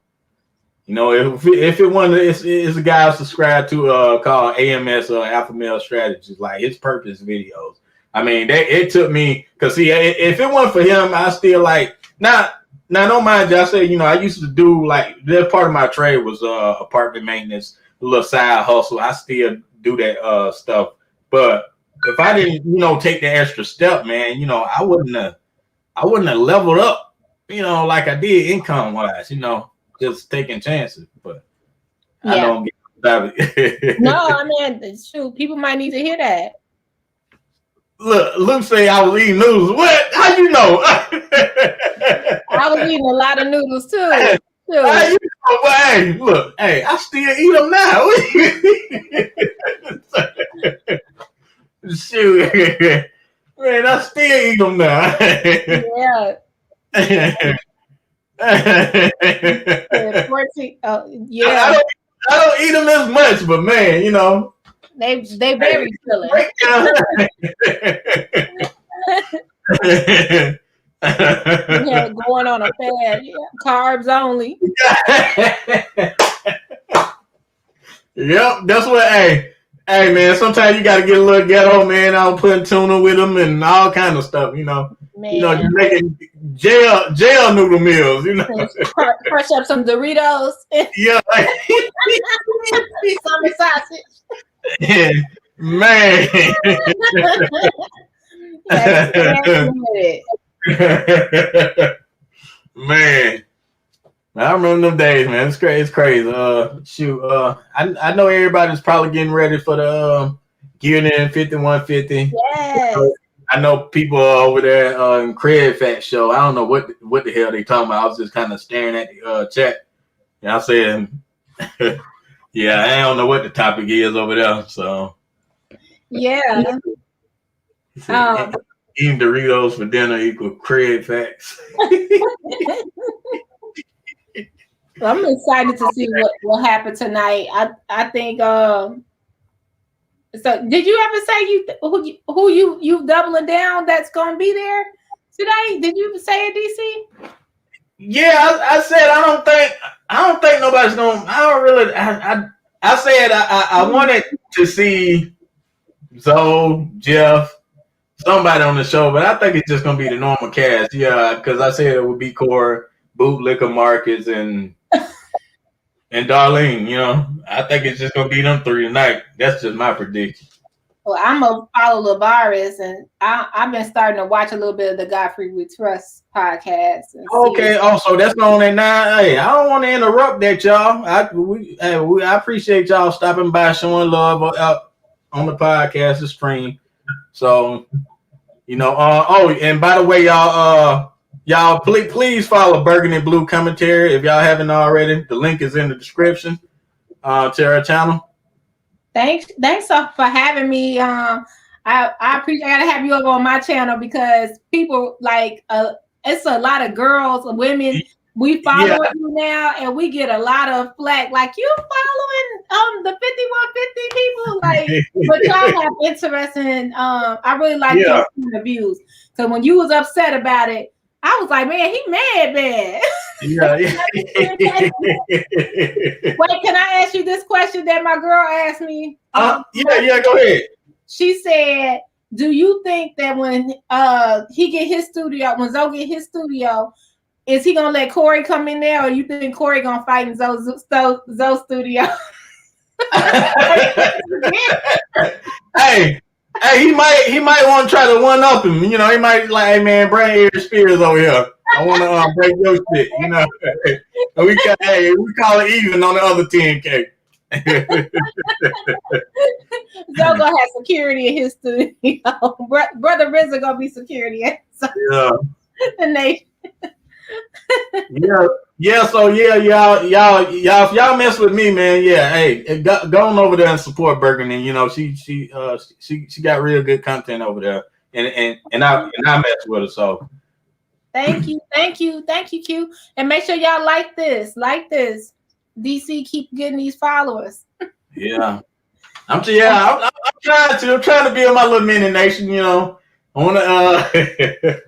you know, if it one it's a guy I subscribe to called AMS Alpha Male Strategies, like his purpose videos. I mean, it took me, because see, if it wasn't for him, I still like, now don't mind you, I said, you know, I used to do like, that part of my trade was apartment maintenance, a little side hustle. I still do that stuff. But if I didn't, you know, take the extra step, man, you know, I wouldn't have leveled up, you know, like I did income wise, you know, just taking chances. But I don't get it. No, I mean, shoot, people might need to hear that. Look, Luke say I was eating noodles. What? How you know? I was eating a lot of noodles too. Hey, you know, but hey, look, hey, I still eat them now. Shoot, man, I still eat them now. Yeah. 14, yeah. I don't eat them as much, but man, you know, they very filling. Yeah, going on a fad. Yeah, carbs only. Yep, that's what. Hey, man. Sometimes you got to get a little ghetto, man. I'm putting tuna with them and all kind of stuff. You know, man. You're making jail noodle meals. You know, crush up some Doritos. Yeah, summer sausage. Man. Man. I remember them days, man. It's crazy. It's crazy. Shoot. I know everybody's probably getting ready for the Gearing In 5150. Yes. I know people over there in Cred Fat Show. I don't know what the hell they talking about. I was just kind of staring at the chat, and I said, "Yeah, I don't know what the topic is over there." So, yeah. Eating Doritos for dinner equal Cred Facts. I'm excited to see what will happen tonight. I think. So, did you ever say who you doubling down that's gonna be there today? Did you say it, DC? Yeah, I said I don't think nobody's gonna. I don't really. I said I wanted to see Zoe, Jeff, somebody on the show, but I think it's just gonna be the normal cast. Yeah, because I said it would be Core, Bootlicker Marcus, and Darlene. You know, I think it's just gonna be them three tonight. That's just my prediction. Well, I'm gonna follow LeVaris, and I've been starting to watch a little bit of the Godfrey We Trust podcast. Okay, also that's on at 9. Hey, I don't want to interrupt that, y'all. I appreciate y'all stopping by, showing love out on the podcast, the stream. So, you know, and by the way, y'all please follow Burgundy Blue Commentary if y'all haven't already. The link is in the description to our channel. Thanks for having me. I appreciate. I gotta have you over on my channel because people like it's a lot of girls and women. We follow you now, and we get a lot of flack. Like you following the 5150 people, like, but y'all have interesting. I really like your views. So when you was upset about it, I was like, man, he mad. Yeah. Wait, can I ask you this question that my girl asked me? Yeah, go ahead. She said, do you think that when he get his studio, when Zoe get his studio, is he gonna let Corey come in there, or you think Corey gonna fight in Zoe's studio? Hey, he might want to try to one up him. You know, he might like, hey man, bring Air Spears over here. I want to break your shit. You know, we call it even on the other 10K. Zoe gonna have security in his studio. Brother RZA gonna be security. So the nation. So y'all, if y'all mess with me, man, hey, go on over there and support Burgundy. You know, she got real good content over there, and I mess with her. So thank you, Q, and make sure y'all like this. DC, keep getting these followers. Yeah, I'm trying to build my little mini nation. You know, I want to.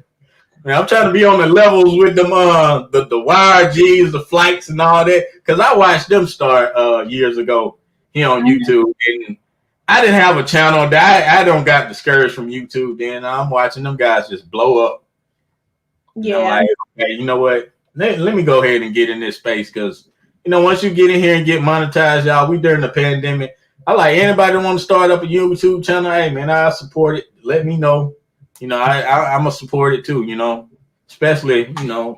I'm trying to be on the levels with them, the YGs, the flights, and all that. Because I watched them start years ago here on YouTube, and I didn't have a channel. I don't got discouraged from YouTube. Then I'm watching them guys just blow up. Yeah. I'm like, okay, you know what? Let me go ahead and get in this space because you know once you get in here and get monetized, y'all. We during the pandemic. I like anybody that want to start up a YouTube channel. Hey man, I support it. Let me know. You know, I'm gonna support it too. You know, especially you know.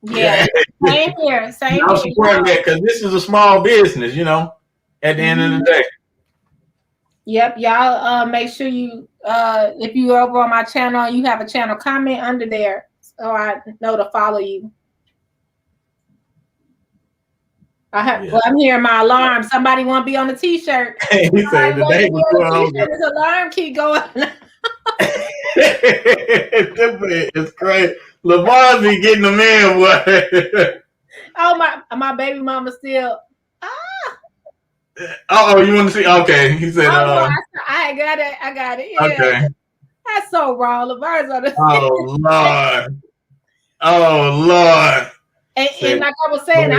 Yeah, same here. I'm supporting that because this is a small business. You know, at the end of the day. Yep, y'all make sure you if you're over on my channel, you have a channel, comment under there so I know to follow you. Well, I'm hearing my alarm. Somebody want to be on the t-shirt. He said the day before his alarm keep going. It's crazy. LeVar be getting them in, boy. Oh, my baby mama still. Oh, you want to see? Okay, he said. No, I got it. I got it. Yeah. Okay. That's so wrong. LeVar's on the. Oh Lord. Oh Lord. And like I was saying,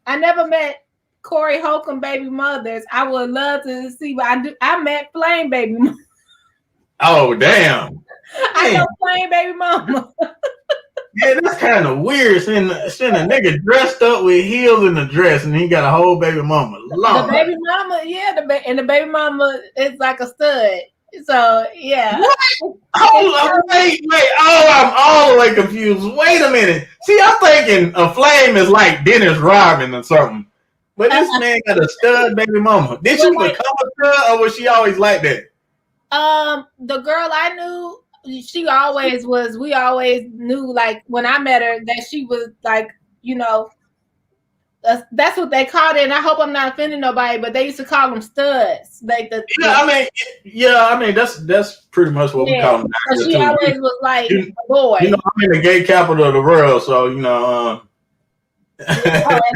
I never met Corey Holcomb baby mothers. I would love to see, but I met Flame baby mama. Oh damn. I know Flame baby mama. Yeah, that's kind of weird. Seeing a nigga dressed up with heels in the dress, and he got a whole baby mama. Lord. The baby mama, yeah, the baby mama is like a stud. So yeah. What? Hold on, wait. Oh, I'm all the way confused. Wait a minute. See, I'm thinking a Flame is like Dennis Rodman or something. But this man got a stud baby mama. Did she become a stud, or was she always like that? The girl I knew, she always was. We always knew, like when I met her, that she was like, you know, that's what they called it. And I hope I'm not offending nobody, but they used to call them studs. Like I mean, that's pretty much what we call them. So she always was like a boy. You know, I'm in the gay capital of the world, so you know. Yeah,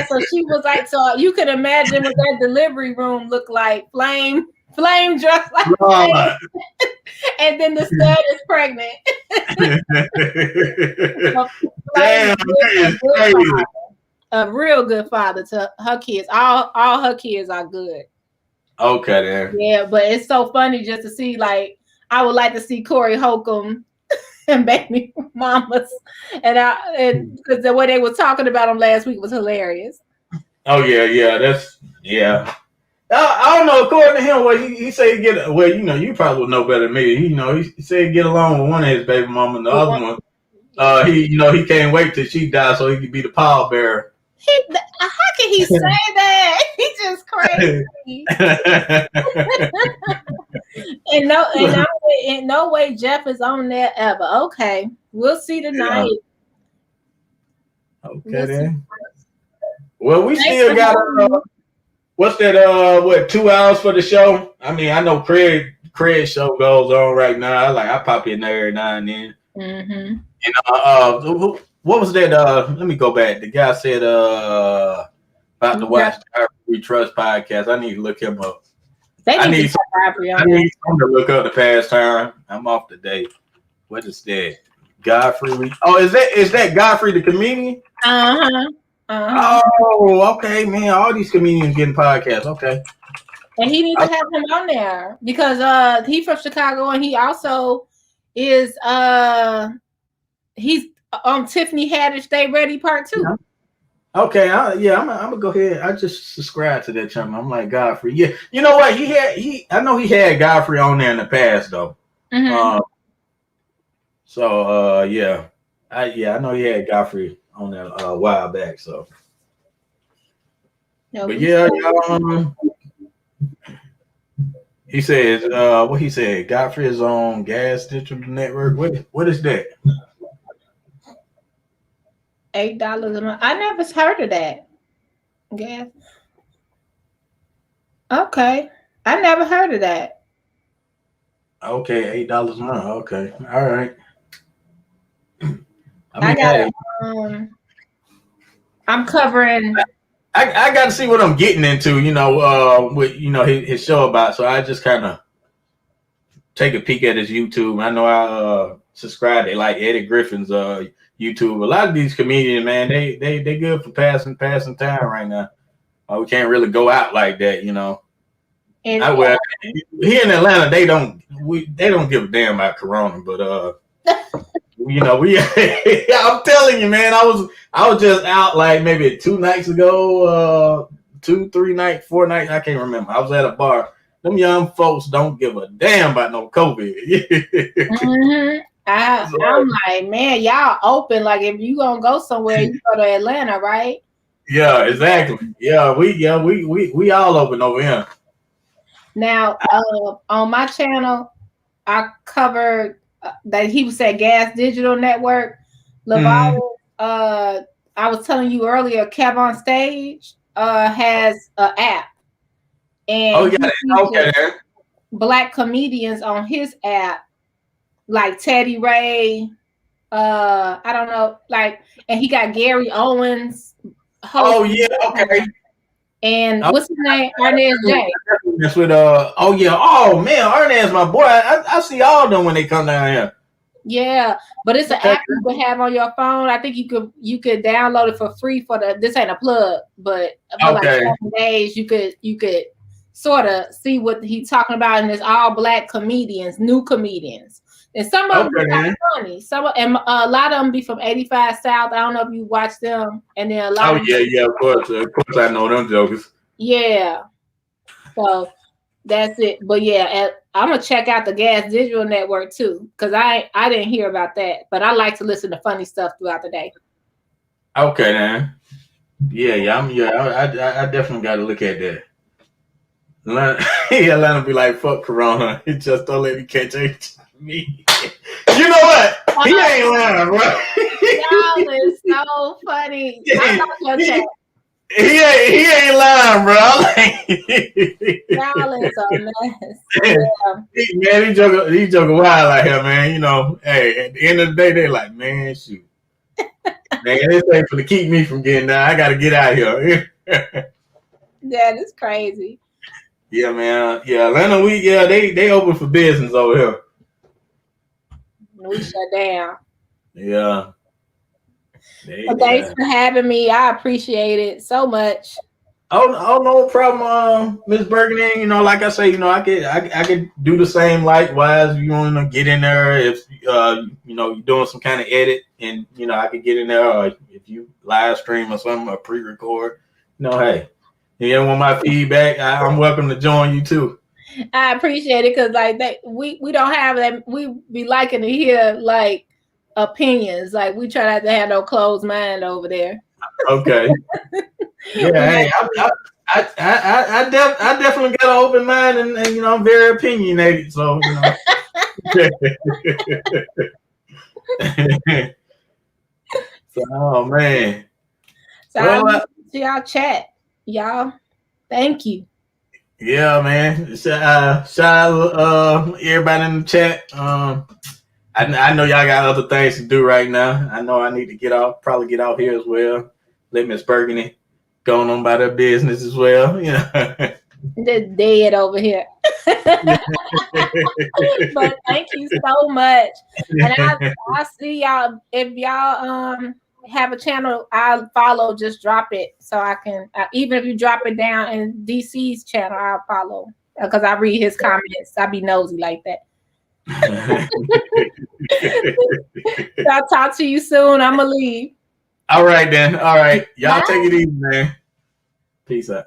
so she was like, so you could imagine what that delivery room looked like. Flame dressed like Flame. And then the stud is pregnant. Damn, that is crazy. A real good father to her kids. All her kids are good. Okay, then. Yeah, but it's so funny just to see, like, I would like to see Corey Holcomb and baby mamas, and because the way they were talking about them last week was hilarious. Oh yeah. I don't know. According to him, he said he get. Well, you know, you probably would know better than me. He said he get along with one of his baby mama, and the other one, he can't wait till she dies so he can be the pallbearer. How can he say that? He's just crazy. In no way Jeff is on there ever. Okay, we'll see tonight. Okay, then. Well, we still got what's that? 2 hours for the show? I mean, I know Craig's show goes on right now. I pop in there every now and then. Mm-hmm. And what was that? Let me go back. The guy said about to watch the We Trust podcast. I need to look him up. I need someone to look up the past time. I'm off today. What is that? Godfrey. Oh, is that Godfrey the comedian? Oh, okay, man. All these comedians getting podcasts. Okay. And he needs to have him on there because he's from Chicago and he also is he's on Tiffany Haddish Stay Ready Part 2. Yeah. Okay, I'm gonna go ahead. I just subscribed to that channel. I'm like Godfrey. Yeah, you know what? I know he had Godfrey on there in the past though. Mm-hmm. I know he had Godfrey on there a while back. So, but yeah, he says what he said. Godfrey is on Gas Digital Network. What is that? $8 a month. I never heard of that. Gas. Okay. I never heard of that. Okay, $8 a month. Okay. All right. I'm covering. I got to see what I'm getting into, with his show about. So I just kind of take a peek at his YouTube. I know I subscribe to like Eddie Griffin's YouTube. A lot of these comedians, man, they good for passing time right now. We can't really go out like that, And here in Atlanta, they don't give a damn about Corona, but I'm telling you, man, I was just out like maybe 2 nights ago, 2, 3 nights, 4 nights, I can't remember. I was at a bar. Them young folks don't give a damn about no COVID. Mm-hmm. I'm like, man, y'all open. Like if you gonna go somewhere, you go to Atlanta, right? Yeah, exactly. Yeah, we all open over here. Now, on my channel, I covered that he was at Gas Digital Network. Mm-hmm. I was telling you earlier, Kev on Stage has an app, Oh, and yeah. he Okay. features black comedians on his app, like Teddy Ray. I don't know, like, and he got Gary Owens Oh, hosting. yeah. Okay. And Oh, what's his name? Arnez J. that's with Oh yeah. Oh man, Ernest, my boy. I see all them when they come down here. Yeah, but it's an Okay. app you could have on your phone. I think you could download it for free for this ain't a plug, but for like 7 days you could sort of see what he's talking about, and it's all black comedians, new comedians, and some of them are funny. And a lot of them be from 85 South. I don't know if you watch them, and then a lot. Oh yeah, of course I know them jokers. Yeah, so that's it. But yeah, I'm gonna check out the Gas Digital Network too, because I didn't hear about that, but I like to listen to funny stuff throughout the day. Okay, man. I definitely got to look at that. Atlanta be like, fuck Corona. He just don't let me catch me. You know what? He ain't lying, bro. Y'all is so funny. I love your chat. He ain't lying, bro. Y'all is a mess. Yeah. Man, he joking wild out here, man. You know, hey, at the end of the day, they're like, man, shoot. Man, this ain't for to keep me from getting down. I gotta get out here. That is crazy. Yeah, man. Yeah, Atlanta, they open for business over here. We shut down. Yeah. Thanks for having me. I appreciate it so much. Oh, no problem, Miss Burgundy. You know, like I say, you know, I could do the same likewise. If you want to get in there, if you know, you're doing some kind of edit, and you know, I could get in there, or if you live stream or something, or pre-record. You know, hey, if you want my feedback, I'm welcome to join you too. I appreciate it, because like we don't have that. We be liking to hear like opinions. Like we try not to have no closed mind over there. Okay. Yeah, hey, I definitely got an open mind, and you know, I'm very opinionated, so you know. So, oh man. So well, y'all chat, y'all. Thank you. Yeah, man. Shout out everybody in the chat. I know y'all got other things to do right now. I know I need to probably get off here as well. Let Miss Burgundy go on by their business as well. You know. They're dead over here. But thank you so much. And I'll see y'all. If y'all have a channel, I'll follow. Just drop it so I can. Even if you drop it down in DC's channel, I'll follow, because I read his comments. I be nosy like that. I'll talk to you soon. I'm gonna leave. All right then. All right. Y'all take it easy, man. Peace out.